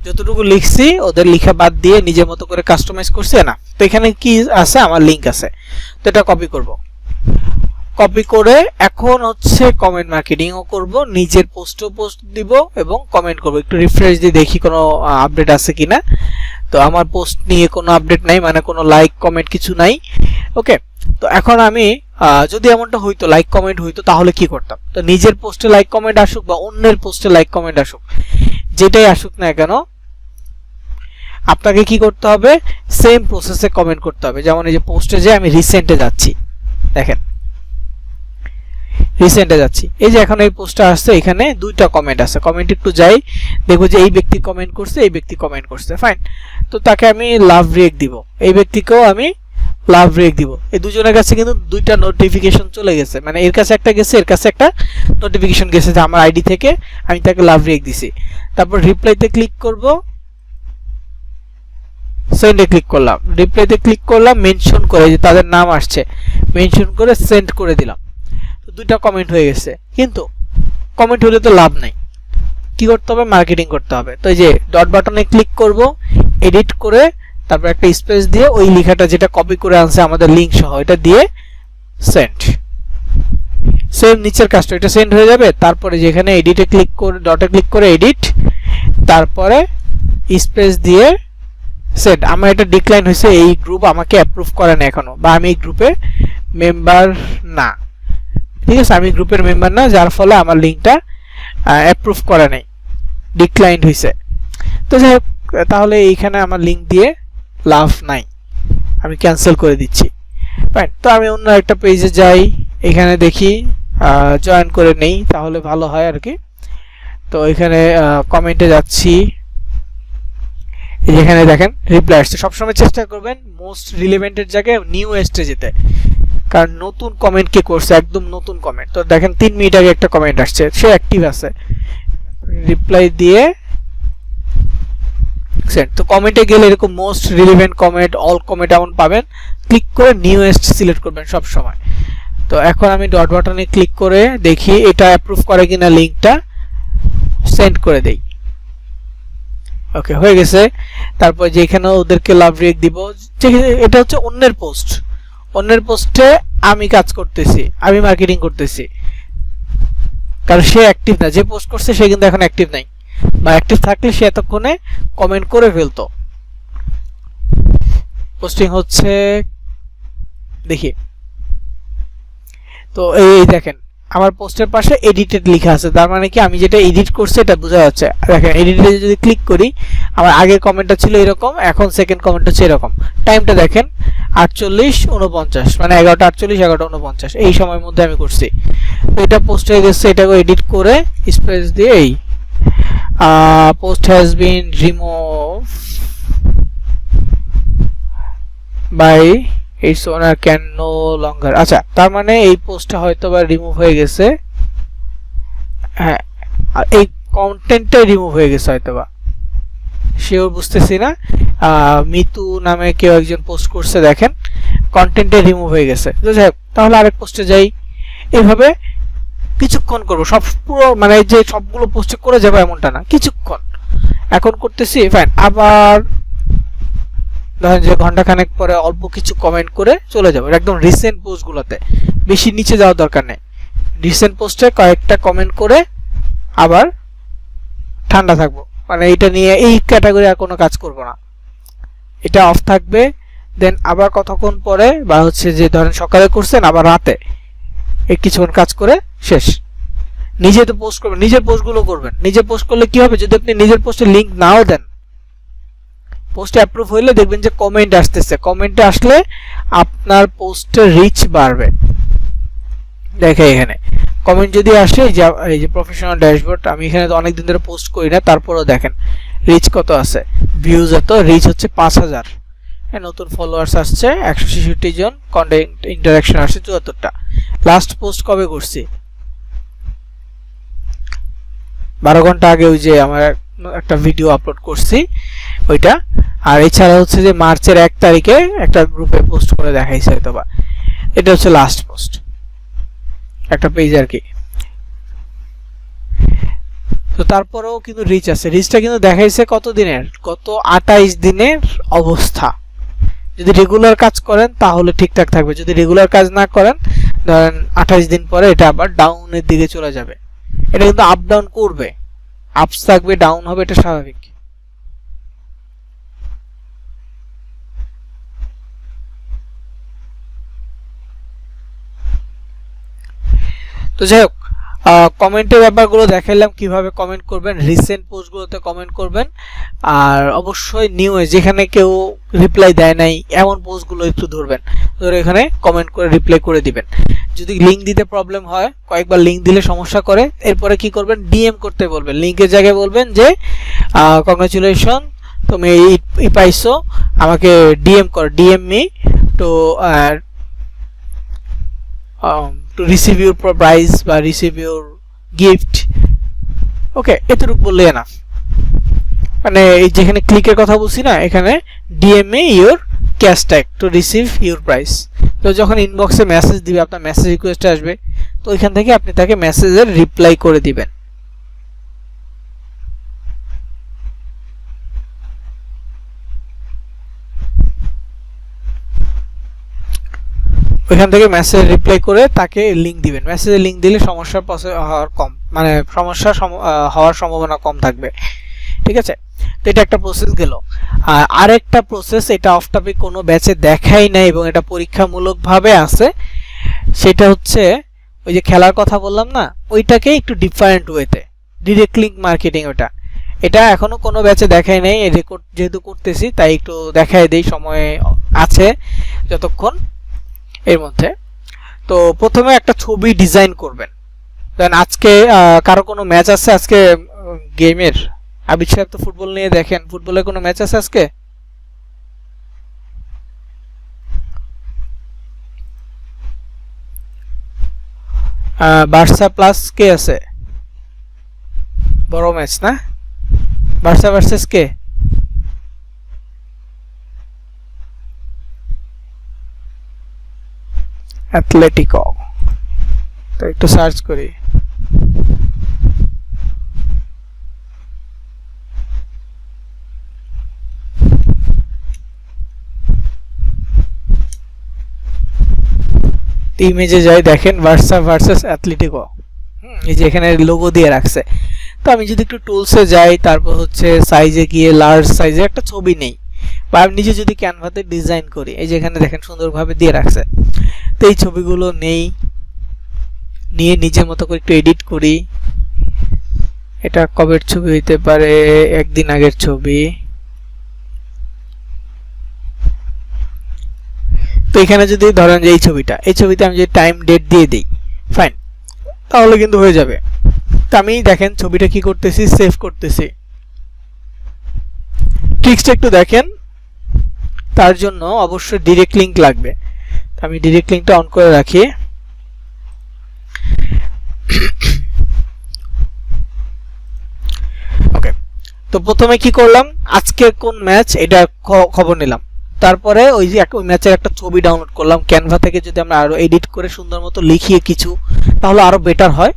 যতটুকু লিখছি ওদের লেখা বাদ দিয়ে নিজের মতো করে কাস্টমাইজ করছি, এনাফ। তো এখানে কি আছে, আমার লিংক আছে, তো এটা কপি করব। কপি করে এখন হচ্ছে কমেন্ট মার্কেটিংও করব, নিজের পোস্টও পোস্ট দিব এবং কমেন্ট করব। একটু রিফ্রেশ দিয়ে দেখি কোনো আপডেট আছে কিনা। তো আমার পোস্ট নিয়ে কোনো আপডেট নাই, মানে কোনো লাইক কমেন্ট কিছু নাই। ওকে, তো এখন আমি যদি এমনটা হইতো, লাইক কমেন্ট হইতো, তাহলে কি করতাম? তো নিজের পোস্টে লাইক কমেন্ট আসুক বা অন্যের পোস্টে লাইক কমেন্ট আসুক, যেটাই আসুক না কেন, আপনাকে কি করতে হবে? সেম প্রসেসে কমেন্ট করতে হবে। যেমন এই যে পোস্টে যে আমি রিসেন্টে যাচ্ছি, দেখেন রিসেন্টে যাচ্ছি, এই যে এখন এই পোস্টটা আসছে, এখানে দুইটা কমেন্ট আছে। কমেন্ট একটু যাই, দেখো যে এই ব্যক্তি কমেন্ট করছে, এই ব্যক্তি কমেন্ট করছে, ফাইন। তো তাকে আমি লাভ রিয়েক্ট দিব, এই ব্যক্তিকেও আমি লাভ রিয়েক্ট দিব। এই দুজনের কাছে কিন্তু দুইটা নোটিফিকেশন চলে গেছে, মানে এর কাছে একটা গেছে, এর কাছে একটা নোটিফিকেশন গেছে যে আমার আইডি থেকে আমি তাকে লাভ রিয়েক্ট দিছি। তারপর রিপ্লাইতে ক্লিক করব, সেন্ডে ক্লিক করলাম, রিপ্লাইতে ক্লিক করলাম, মেনশন করে যে তাদের নাম আসছে, মেনশন করে সেন্ড করে দিলাম। তো দুইটা কমেন্ট হয়ে গেছে, কিন্তু কমেন্ট হলে তো লাভ নাই, কি করতে হবে? মার্কেটিং করতে হবে। তো এই যে ডট বাটনে ক্লিক করব, এডিট করে তারপর একটা স্পেস দিয়ে ওই লেখাটা যেটা কপি করে আনছে আমাদের লিংক সহ, এটা দিয়ে সেন্ড। সেম নিচের কাজটা, এটা সেন্ড হয়ে যাবে। তারপরে যেখানে এডিটে ক্লিক করে, ডটে ক্লিক করে এডিট, তারপরে স্পেস দিয়ে সেন্ড। আমার এটা ডিক্লাইন হয়েছে, এই গ্রুপ আমাকে অ্যাপ্রুভ করে না এখনো, বা আমি এই গ্রুপে মেম্বার না, ঠিক আছে, আমি গ্রুপের মেম্বার না, যার ফলে আমার লিংকটা অ্যাপ্রুভ করে নাই, ডিক্লাইন্ড হয়েছে। তো যাই হোক, তাহলে এইখানে আমার লিংক দিয়ে লাভ নাই, আমি ক্যান্সেল করে দিচ্ছি, ফাইন। তো আমি অন্য একটা পেজে যাই, এখানে দেখি জয়েন করে নেই, তাহলে ভালো হয় আর কি। তো এখানে কমেন্টে যাচ্ছি, এখানে দেখেন রিপ্লাই আসছে। সবসময় চেষ্টা করবেন মোস্ট রিলেভেন্টের জায়গায় নিউয়েস্টে যেতে, কারণ নতুন কমেন্ট কে করছে, একদম নতুন কমেন্ট। তো দেখেন 3 মিনিট আগে একটা কমেন্ট আসছে, সে অ্যাক্টিভ আছে, রিপ্লাই দিয়ে সেন্ড। তো কমেন্টে গেলে এরকম most relevant comment, all comment এমন পাবেন, ক্লিক করে নিউয়েস্ট সিলেক্ট করবেন সব সময়। তো এখন আমি ডট বাটনে ক্লিক করে দেখি এটা অ্যাপ্রুভ করে কিনা, লিংকটা সেন্ড করে দেই। ওকে, হয়ে গেছে। তারপর যেখানে ওদেরকে লাভ রিয়েক্ট দিব, এটা হচ্ছে অন্যের পোস্ট, অন্যের পোস্টে আমি কাজ করতেছি, আমি মার্কেটিং করতেছি, কারণ সে অ্যাক্টিভ না, যে পোস্ট করছে সে কিন্তু এখন অ্যাক্টিভ নাই, বা অ্যাক্টিভ থাকলে সে এতক্ষণে কমেন্ট করে ফেলতো। পোস্টিং হচ্ছে, দেখি, তো এই দেখেন আমার পোস্টের পাশে এডিটেড লেখা আছে, তার মানে কি আমি যেটা এডিট করছি এটা বোঝা যাচ্ছে। দেখেন এডিটে যদি ক্লিক করি, আমার আগের কমেন্টটা ছিল এরকম, এখন সেকেন্ড কমেন্ট হচ্ছে এরকম। টাইমটা দেখেন 48:49, মানে 11:48 11:49 এই সময়ের মধ্যে আমি করছি। তো এটা পোস্ট হয়ে গেছে, এটাকে এডিট করে স্পেস দিয়ে এই post has been remove by its owner can no longer. আচ্ছা, তার মানে এই পোস্টটা হয়তো বা রিমুভ হয়ে গেছে, হ্যাঁ, আর এই কন্টেন্টটাই রিমুভ হয়ে গেছে হয়তো বা, সেও বুঝতেছি না। মিতু নামে কেউ একজন পোস্ট করছে, দেখেন কন্টেন্টে রিমুভ হয়ে গেছে। তো যাই হোক, তাহলে আরেক পোস্টে যাই। এইভাবে কিছুক্ষণ করবো, সব পুরো মানে যে সবগুলো পোস্টে করে যাবো এমনটা না, কিছুক্ষণ এখন করতেছি, ফাইন। আবার ধরেন যে ঘন্টাখানেক পরে অল্প কিছু কমেন্ট করে চলে যাবো একদম রিসেন্ট পোস্টগুলোতে, বেশি নিচে যাওয়ার দরকার নেই। রিসেন্ট পোস্টে কয়েকটা কমেন্ট করে আবার ঠান্ডা থাকবো, মানে এটা নিয়ে এই ক্যাটাগরি আর কোনো কাজ করব না, এটা অফ থাকবে। দেন আবার কতক্ষণ পরে বা হচ্ছে যে ধরেন সকালে করছেন, আবার রাতে এই কিছুক্ষণ কাজ করে শেষ। নিজে তো পোস্ট করবেন, নিজের পোস্টগুলো করবেন। নিজে পোস্ট করলে কি হবে, যদি আপনি নিজের পোস্টে লিঙ্ক নাও দেন, পোস্টে অ্যাপ্রুভ হইলে দেখবেন যে কমেন্ট আসতেছে, কমেন্টে আসলে আপনার পোস্টের রিচ বাড়বে। দেখে এখানে কমেন্ট যদি আসে, এই যে প্রফেশনাল ড্যাশবোর্ড, আমি এখানে তো অনেকদিন ধরে পোস্ট করি না, তারপরেও দেখেন রিচ কত আছে, ভিউজ এত, রিচ হচ্ছে 5000, নতুন ফলোয়ার্স আসছে 166 জন, কন্টেন্ট ইন্টারাকশন আসছে 74টা। লাস্ট পোস্ট কবে করছি, 12 ঘন্টা আগে, ওই যে আমার একটা ভিডিও আপলোড করছি ওইটা। আর এছাড়া হচ্ছে যে মার্চের 1 তারিখে একটা গ্রুপে পোস্ট করে দেখাইছে হয়তোবা, এটা হচ্ছে লাস্ট পোস্ট একটা পেজ আর কি। তো তারপরেও কিন্তু রিচ আছে, রিচটা কিন্তু দেখাইছে কত দিনের, গত 28 দিনের অবস্থা। যদি রেগুলার কাজ করেন তাহলে ঠিকঠাক থাকবে, যদি রেগুলার কাজ না করেন ধরেন 28 দিন পরে এটা আবার ডাউনের দিকে চলে যাবে। এটা কিন্তু আপ ডাউন করবে, আপস থাকবে, ডাউন হবে, এটা স্বাভাবিক। তো যাই হোক, কমেন্টের ব্যাপারগুলো দেখাইলাম কিভাবে কমেন্ট করবেন, রিসেন্ট পোস্টগুলোতে কমেন্ট করবেন। আর অবশ্যই নিউয়ে যেখানে কেউ রিপ্লাই দেয় নাই এমন পোস্টগুলো একটু ধরবেন, ধরে এখানে কমেন্ট করে রিপ্লাই করে দিবেন। যদি লিঙ্ক দিতে প্রবলেম হয়, কয়েকবার লিঙ্ক দিলে সমস্যা করে, এরপরে কি করবেন, ডিএম করতে বলবেন। লিঙ্কের জায়গায় বলবেন যে কংগ্রাচুলেশন, তুমি এই পাইছো, আমাকে ডিএম কর, DM me two to receive your prize বা receive your gift, ওকে, এতটুকু বললে না। মানে এই যেখানে ক্লিকের কথা বলছি না, এখানে DMA your cash tag to receive your price. তো যখন ইনবক্সে মেসেজ দিবে, আপনার মেসেজ রিকোয়েস্ট আসবে, তো ওইখান থেকে আপনি তাকে মেসেজের রিপ্লাই করে দিবেন। ওইখান থেকে মেসেজ রিপ্লাই করে তাকে লিঙ্ক দিবেন। মেসেজে লিঙ্ক দিলে সমস্যা হওয়ার কম, মানে সমস্যা হওয়ার সম্ভাবনা কম থাকবে, ঠিক আছে। তো এটা একটা প্রসেস গেল। আর আরেকটা প্রসেস, এটা অফ টপিক, কোনো ব্যাচে দেখাই নাই এবং এটা পরীক্ষামূলকভাবে আছে, সেটা হচ্ছে ওই যে খেলার কথা বললাম না, ওইটাকে একটু ডিফারেন্ট ওয়েতে, ডিরেক্ট লিঙ্ক মার্কেটিং। ওটা এটা এখনো কোনো ব্যাচে দেখাই নাই, রেকর্ড যেহেতু করতেছি তাই একটু দেখাই দেই, সময় আছে যতক্ষণ এর মধ্যে। তো প্রথমে একটা ছবি ডিজাইন করবেন। দেন আজকে কারো কোনো ম্যাচ আছে আজকে গেমের, আবিদ সাহেব তো ফুটবল নিয়ে দেখেন, ফুটবলের কোনো ম্যাচ আছে আজকে? বার্সা প্লাস কে আছে, বড় ম্যাচ না, বার্সা ভার্সেস কে? অ্যাথলেটিকো। তো একটু সার্চ করি। ইমেজে যাই, দেখেন বার্সা ভার্সেস অ্যাথলেটিকো, এই যে এখানে লোগো দিয়ে রাখছে। তো আমি যদি একটু টুলসে যাই, তারপর হচ্ছে সাইজে গিয়ে লার্জ সাইজে একটা ছবি নেই, বা আমি নিজে যদি ক্যানভাতে ডিজাইন করি, এই যে এখানে দেখেন সুন্দরভাবে দিয়ে রাখছে। তো এই ছবিগুলো নেই, নিয়ে নিজের মতো করে একটু এডিট করি। এটা কবের ছবি হইতে পারে, একদিন আগের ছবি। তো এখানে যদি ধরেন যে এই ছবিতে আমি যে টাইম ডেট দিয়ে দিই, ফাইন, তাহলে কিন্তু হয়ে যাবে। তো আমি দেখেন ছবিটা কি করতেছি, সেভ করতেছি। ট্রিক্সটা একটু দেখেন, তার জন্য অবশ্যই ডিরেক্ট লিংক লাগবে। আমি ডিরেক্ট লিংকটা অন করে রাখি। ওকে, তো প্রথমে কি করলাম, আজকে কোন ম্যাচ এটা খবর নিলাম। তারপরে ওই যে ওই ম্যাচের একটা ছবি ডাউনলোড করলাম ক্যানভা থেকে। যদি আমরা আরো এডিট করে সুন্দর মতো লিখিয়ে কিছু, তাহলে আরো বেটার হয়।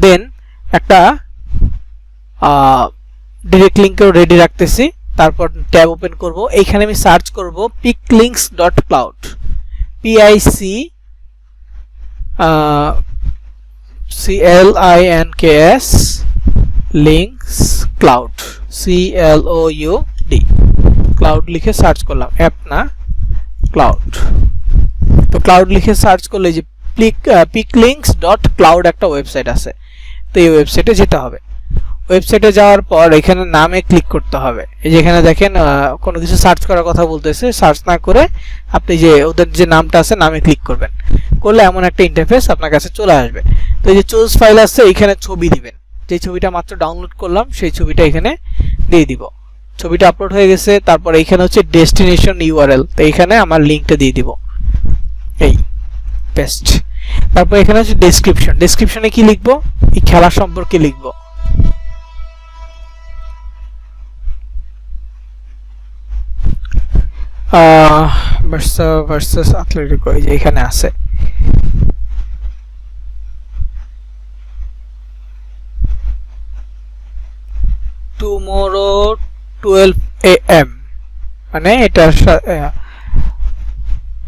দেন একটা ডিরেক্ট লিংকও রেডি রাখতেছি। তারপর ট্যাব ওপেন করব, এইখানে আমি সার্চ করব piclinks.cloud, PICLINKS links cloud, CLOUD, cloud লিখে সার্চ করলাম, অ্যাপ না ক্লাউড। তো ক্লাউড লিখে সার্চ করলে যে piclinks.cloud একটা ওয়েবসাইট আছে। তো এই ওয়েবসাইটে যেতে হবে। ওয়েবসাইটে যাওয়ার পর এখানে নামে ক্লিক করতে হবে। এই যে এখানে দেখেন কোনো কিছু সার্চ করার কথা বলতেছে, সার্চ না করে আপনি যে ওদের যে নামটা আছে নামে ক্লিক করবেন। করলে এমন একটা ইন্টারফেস আপনার কাছে চলে আসবে। তো এই যে চুজ ফাইল আছে, এখানে ছবি দিবেন। যে ছবিটা মাত্র ডাউনলোড করলাম সেই ছবিটা এখানে দিয়ে দিব। ছবিটা আপলোড হয়ে গেছে। তারপর এখানে হচ্ছে ডেস্টিনেশন ইউআরএল, তো এখানে আমার লিংকটা দিয়ে দিব, এই পেস্ট। তারপর এখানে হচ্ছে ডেসক্রিপশন। ডেসক্রিপশনে কি লিখবো, এই খেলা সম্পর্কে লিখবো। বার্সা ভার্সেস অ্যাটলেটিকো, এই যে এখানে আছে। টুমরো 12 AM, মানে এটা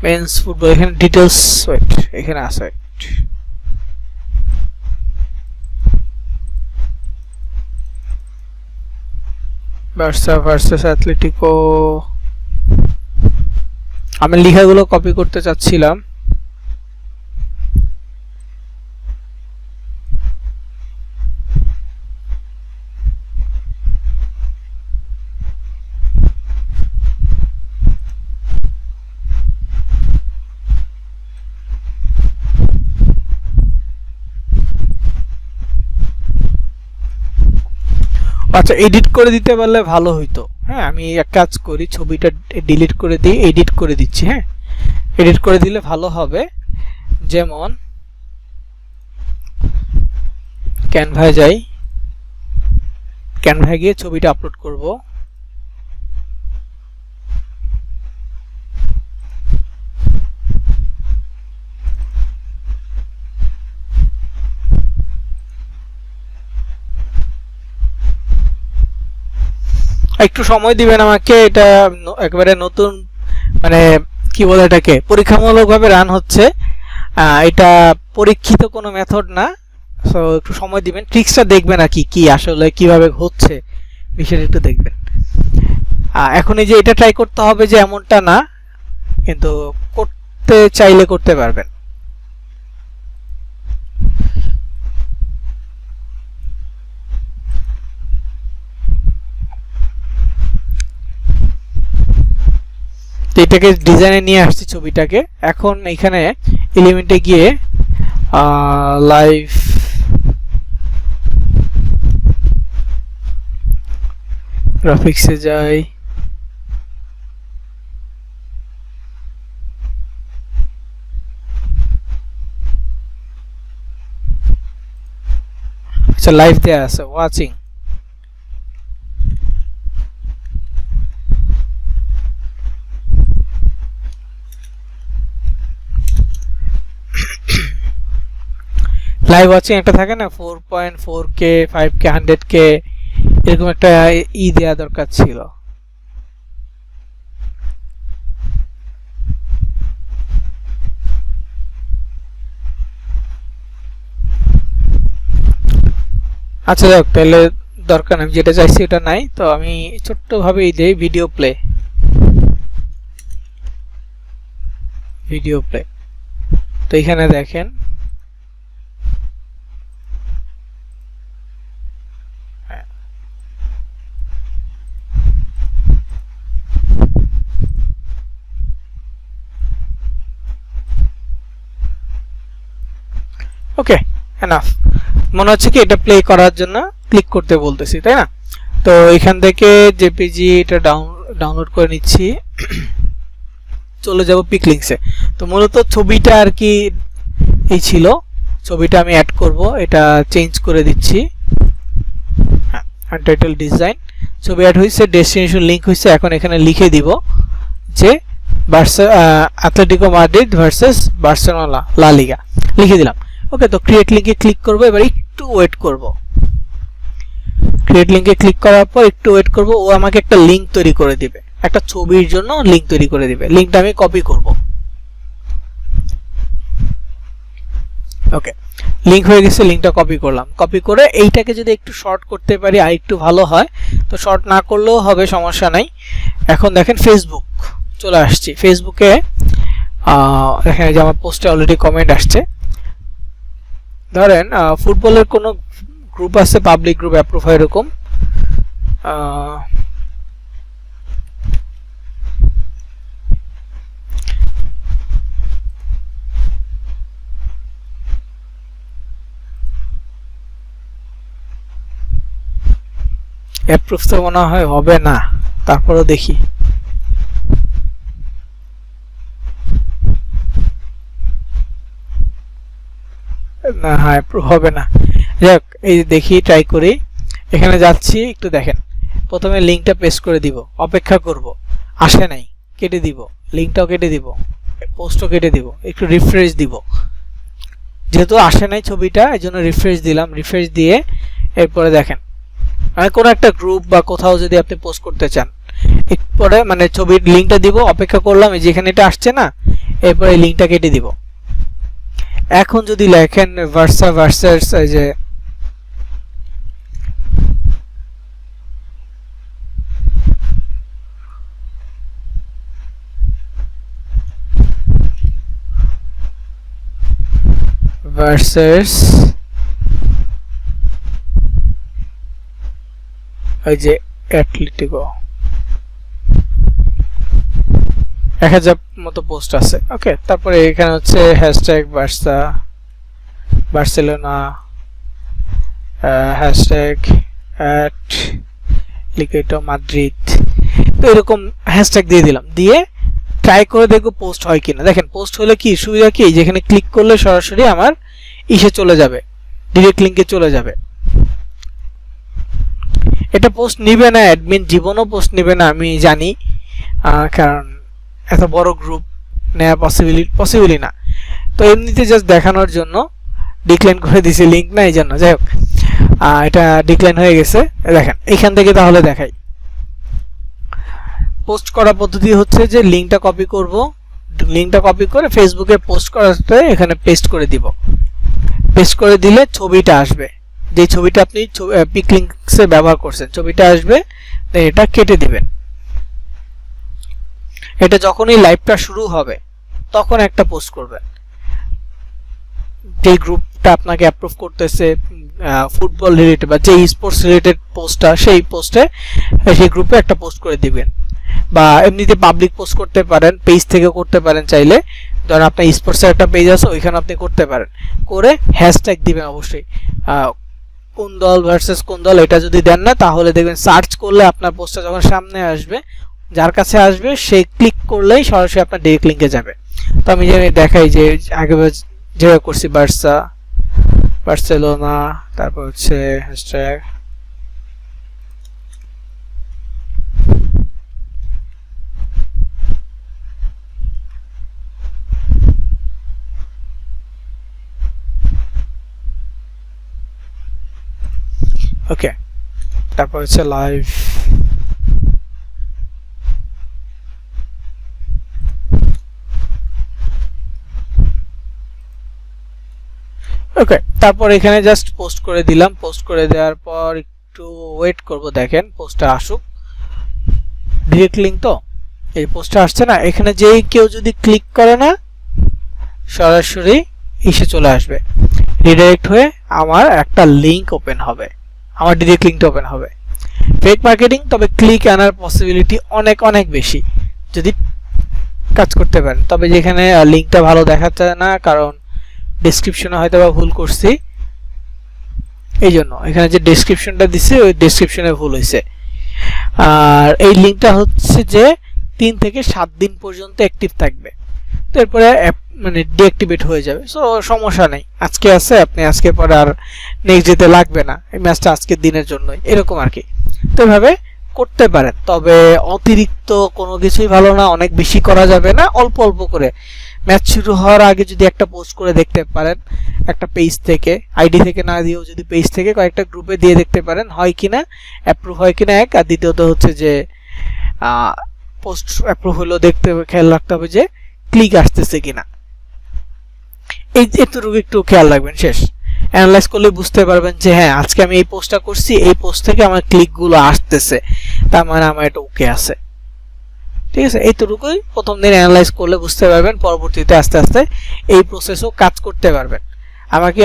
মেন্স ফুটবল। এখানে ডিটেইলস ওয়েট এখানে আছে। Barca versus Atletico. আমি লেখাগুলো কপি করতে চাচ্ছিলাম। আচ্ছা, এডিট করে দিতে পারলে ভালো হইতো। হ্যাঁ, আমি এক কাজ করি, ছবিটা ডিলিট করে দিই, এডিট করে দিচ্ছি। হ্যাঁ, এডিট করে দিলে ভালো হবে। যেমন ক্যানভায় যাই, ক্যানভায় গিয়ে ছবিটা আপলোড করব। একটু সময় দিবেন আমাকে, এটা একেবারে নতুন, মানে কি বলে এটাকে, পরীক্ষামূলকভাবে রান হচ্ছে। এটা পরীক্ষিত কোনো মেথড না, সো একটু সময় দিবেন। ট্রিক্সটা দেখবেন আর কি আসলে কিভাবে হচ্ছে বিষয়টা একটু দেখবেন। এখন এই যে এটা ট্রাই করতে হবে যে এমনটা না, কিন্তু করতে চাইলে করতে পারবেন। এটাকে ডিজাইনে নিয়ে আসছি ছবিটাকে। এখন এখানে এলিমেন্টে গিয়ে লাইভ গ্রাফিক্সে যাই। আচ্ছা, লাইভ দেয়া আছে, ওয়াচিং। লাইভ ওয়াচিং একটা থাকে না, 4.4K 5K 100K, এরকম একটা দেওয়া দরকার ছিল। আচ্ছা যাক, তাহলে দরকার আমি যেটা চাইছি এটা নাই। তো আমি ছোট্ট ভাবে দেই ভিডিও প্লে। তো এখানে দেখেন ওকে, এনাফ। মনে হচ্ছে কি এটা প্লে করার জন্য ক্লিক করতে বলতেছি, তাই না? তো এখান থেকে জেপিজি এটা ডাউনলোড করে নিচ্ছি, চলে যাব পিকলিংসে। তো মূলত ছবিটা আর কি এই ছিল, ছবিটা আমি অ্যাড করব, এটা চেঞ্জ করে দিচ্ছি। হ্যাঁ, আনটাইটেল ডিজাইন, ছবি অ্যাড হয়েছে, ডেস্টিনেশন লিংক হয়েছে। এখন এখানে লিখে দিব যে Atletico Madrid versus Barcelona La লিগা, লিখে দিলাম। ওকে, তো ক্রিয়েট লিংকে ক্লিক করব, এবার একটু ওয়েট করব। ক্রিয়েট লিংকে ক্লিক করার পর একটু ওয়েট করব, ও আমাকে একটা লিংক তৈরি করে দিবে, একটা ছবির জন্য লিংক তৈরি করে দিবে। লিংকটা আমি কপি করব। ওকে, লিংক হয়ে গেছে, লিংকটা কপি করলাম। কপি করে এইটাকে যদি একটু শর্ট করতে পারি আর একটু ভালো হয়, তো শর্ট না করলেও হবে, সমস্যা নাই। এখন দেখেন ফেসবুক চলে আসছি। ফেসবুকে এখানে যে আমার পোস্টে অলরেডি কমেন্ট আসছে, ধরেন ফুটবলের কোনো গ্রুপ আছে, পাবলিক গ্রুপ অ্যাপ্রুভ হয় এরকম, অ্যাপ্রুভ তো মনে হয় হবে না, তারপরেও দেখি। না, হ্যাঁ অ্যাপ্রুভ হবে না। যাক, এই দেখি, ট্রাই করি। এখানে যাচ্ছি, একটু দেখেন, প্রথমে লিংকটা পেস্ট করে দিব, অপেক্ষা করব, আসে নাই, কেটে দিব, লিংকটাও কেটে দিব, পোস্টও কেটে দিব, একটু রিফ্রেশ দিব। যেহেতু আসে নাই ছবিটা, এই জন্য রিফ্রেশ দিলাম। রিফ্রেশ দিয়ে এরপরে দেখেন, মানে কোনো একটা গ্রুপ বা কোথাও যদি আপনি পোস্ট করতে চান, এরপরে মানে ছবির লিংকটা দিব, অপেক্ষা করলাম, এই যেখানে এটা আসছে না, এরপরে এই লিংকটা কেটে দিব। এখন যদি লেখেন ভার্সা ভার্সাস, এই যে ভার্সাস এই যে অ্যাটলেটিকো, 1000 মতো পোস্ট আছে। ওকে, তারপরে এখানে হচ্ছে hashtag Barcelona, hashtag Atletico Madrid, তো এরকম হ্যাশট্যাগ দিয়ে দিলাম। দিয়ে ট্রাই করে দেখবো পোস্ট হয় কিনা। দেখেন পোস্ট হলে কি সুবিধা, কি যেখানে ক্লিক করলে সরাসরি আমার ইসে চলে যাবে, ডিরেক্ট লিংকে চলে যাবে। এটা পোস্ট নিবে না, অ্যাডমিন জীবনও পোস্ট নিবে না, আমি জানি, কারণ এত বড় গ্রুপ নেওয়া পসিবলই না। তো এমনিতে জাস্ট দেখানোর জন্য ডিক্লাইন করে দিছি, লিংক না এই জন্য। যাই হোক, এটা ডিক্লাইন হয়ে গেছে। দেখেন এখান থেকে তাহলে দেখাই, পোস্ট করার পদ্ধতি হচ্ছে যে লিংকটা কপি করব, লিংকটা কপি করে ফেসবুকে পোস্ট করাতে এখানে পেস্ট করে দিব। পেস্ট করে দিলে ছবিটা আসবে, যে ছবিটা আপনি পিকলিংসে ব্যবহার করছেন, ছবিটা আসবে। এটা কেটে দিবেন। এটা যখনই লাইভটা শুরু হবে তখন একটা পোস্ট করবেন, যে গ্রুপটা আপনাকে অ্যাপ্রুভ করতেছে ফুটবল রিলেটেড বা যে স্পোর্টস রিলেটেড পোস্টটা, সেই পোস্টে সেই গ্রুপে একটা পোস্ট করে দিবেন। বা এমনিতে পাবলিক পোস্ট করতে পারেন, পেজ থেকে করতে পারেন চাইলে। ধরেন আপনার স্পোর্টসের একটা পেজ আছে, ওইখানে আপনি করতে পারেন। করে হ্যাশট্যাগ দিবেন অবশ্যই, কোন দল ভার্সেস কোন দল। এটা যদি দেন না, তাহলে দেখবেন সার্চ করলে আপনার পোস্টটা যখন সামনে আসবে, যার কাছে আসবে সে ক্লিক করলেই সরাসরি আপনার ডিরেক্ট লিংকে যাবে। তো আমি দেখাই যে আগে যেভাবে করছি, বার্সেলোনা, তারপর হচ্ছে হ্যাশট্যাগ ওকে, তারপর হচ্ছে লাইভ, ওকে। তারপর এখানে জাস্ট পোস্ট করে দিলাম। পোস্ট করে দেওয়ার পর একটু ওয়েট করব, দেখেন পোস্টটা আসুক। ডিরেক্ট লিংক তো, এই পোস্টটা আসছে না, এখানে যেই কেউ যদি ক্লিক করে না, সরাসরি এসে চলে আসবে, রিডাইরেক্ট হয়ে আমার একটা লিংক ওপেন হবে, আমার ডিরেক্ট লিংকটা ওপেন হবে। ফেক মার্কেটিং, তবে ক্লিক আনার পসিবিলিটি অনেক অনেক বেশি যদি কাজ করতে পারেন। তবে যেখানে লিংকটা ভালো দেখাচ্ছে না, কারণ ডেসক্রিপশনে হয়তো বা ভুল করছি, এই জন্য এখানে যে ডেসক্রিপশনটা দিছি ওই ডেসক্রিপশনে ভুল হয়েছে। আর এই লিঙ্কটা হচ্ছে যে 3 থেকে 7 দিন পর্যন্ত অ্যাক্টিভ থাকবে, তারপরে মানে ডিঅ্যাক্টিভেট হয়ে যাবে। সো সমস্যা নেই, আজকে আছে আপনি আজকে পরে আর নেক্সট যেতে লাগবে না, এই ম্যাচটা আজকের দিনের জন্যই, এরকম আর কি। তো এভাবে করতে পারেন, তবে অতিরিক্ত কোনো কিছুই ভালো না, অনেক বেশি করা যাবে না, অল্প অল্প করে। ম্যাচ শুরু হওয়ার আগে যদি একটা পোস্ট করে দেখতে পারেন, একটা পেজ থেকে, আইডি থেকে না দিয়েও যদি পেজ থেকে কয়েকটা গ্রুপে দিয়ে দেখতে পারেন হয় কিনা, অ্যাপ্রুভ হয় কিনা এক, আর দ্বিতীয়ত হচ্ছে যে পোস্ট অ্যাপ্রুভ হলো দেখতে হবে, খেয়াল রাখতে হবে যে ক্লিক আসতেছে কিনা, এই এতটুকু একটু খেয়াল রাখবেন। শেষ, অ্যানালাইজ করলে বুঝতে পারবেন যে হ্যাঁ আজকে আমি এই পোস্টটা করছি, এই পোস্ট থেকে আমার ক্লিকগুলো আসতেছে, তার মানে আমার এটা ওকে আছে। ঠিক আছে, এইটুকুই প্রথম দিন অ্যানালাইজ করলে বুঝতে পারবেন, পরবর্তীতে আস্তে আস্তে এই প্রসেসও কাজ করতে পারবেন।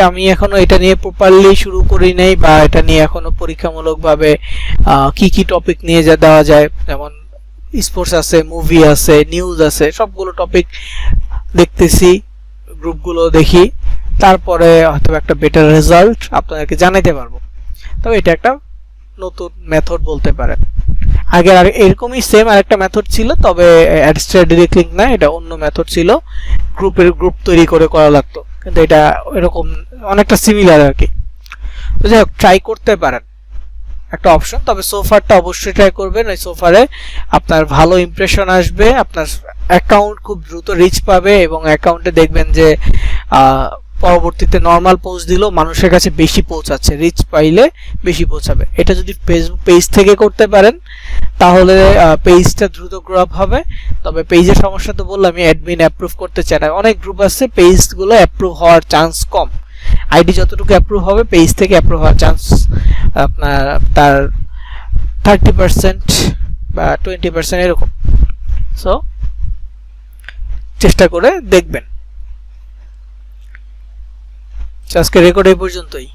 আমি এখনো এটা নিয়ে প্রপারলি শুরু করি নাই, বা এটা নিয়ে এখনো পরীক্ষামূলকভাবে কি কি টপিক নিয়ে দেওয়া যায়, যেমন স্পোর্টস আছে, মুভি আছে, নিউজ আছে, সবগুলো টপিক দেখতেছি, গ্রুপগুলো দেখি, তারপরে হয়তো একটা বেটার রেজাল্ট আপনাদেরকে জানাইতে পারবো। তবে এটা একটা নতুন মেথড বলতে পারেন। আগে আর এরকমই সেম আরেকটা মেথড ছিল, তবে ডিরেক্ট লিঙ্ক না, এটা অন্য মেথড ছিল, গ্রুপ তৈরি করে করা লাগতো, কিন্তু এটা এরকম অনেকটা সিমিলার আর কি। তো যাই হোক, ট্রাই করতে পারেন, একটা অপশন। তবে সোফারটা অবশ্যই ট্রাই করবেন, ওই সোফারে আপনার ভালো ইমপ্রেশন আসবে, আপনার অ্যাকাউন্ট খুব দ্রুত রিচ পাবে, এবং অ্যাকাউন্টে দেখবেন যে পরবর্তীতে নর্মাল পোস্ট দিলেও মানুষের কাছে বেশি পৌঁছাচ্ছে, রিচ পাইলে বেশি পৌঁছাবে। এটা যদি পেজ থেকে করতে পারেন তাহলে পেজটা দ্রুত গ্রো আপ হবে। তবে পেজের সমস্যা তো বললাম, আমি অ্যাডমিন অ্যাপ্রুভ করতে চাই না, অনেক গ্রুপ আছে পেজগুলো অ্যাপ্রুভ হওয়ার চান্স কম, আইডি যতটুকু অ্যাপ্রুভ হবে পেজ থেকে অ্যাপ্রুভ হওয়ার চান্স আপনার তার 30% বা 20% এরকম। সো চেষ্টা করে দেখবেন। আজকে রেকর্ড এই পর্যন্তই।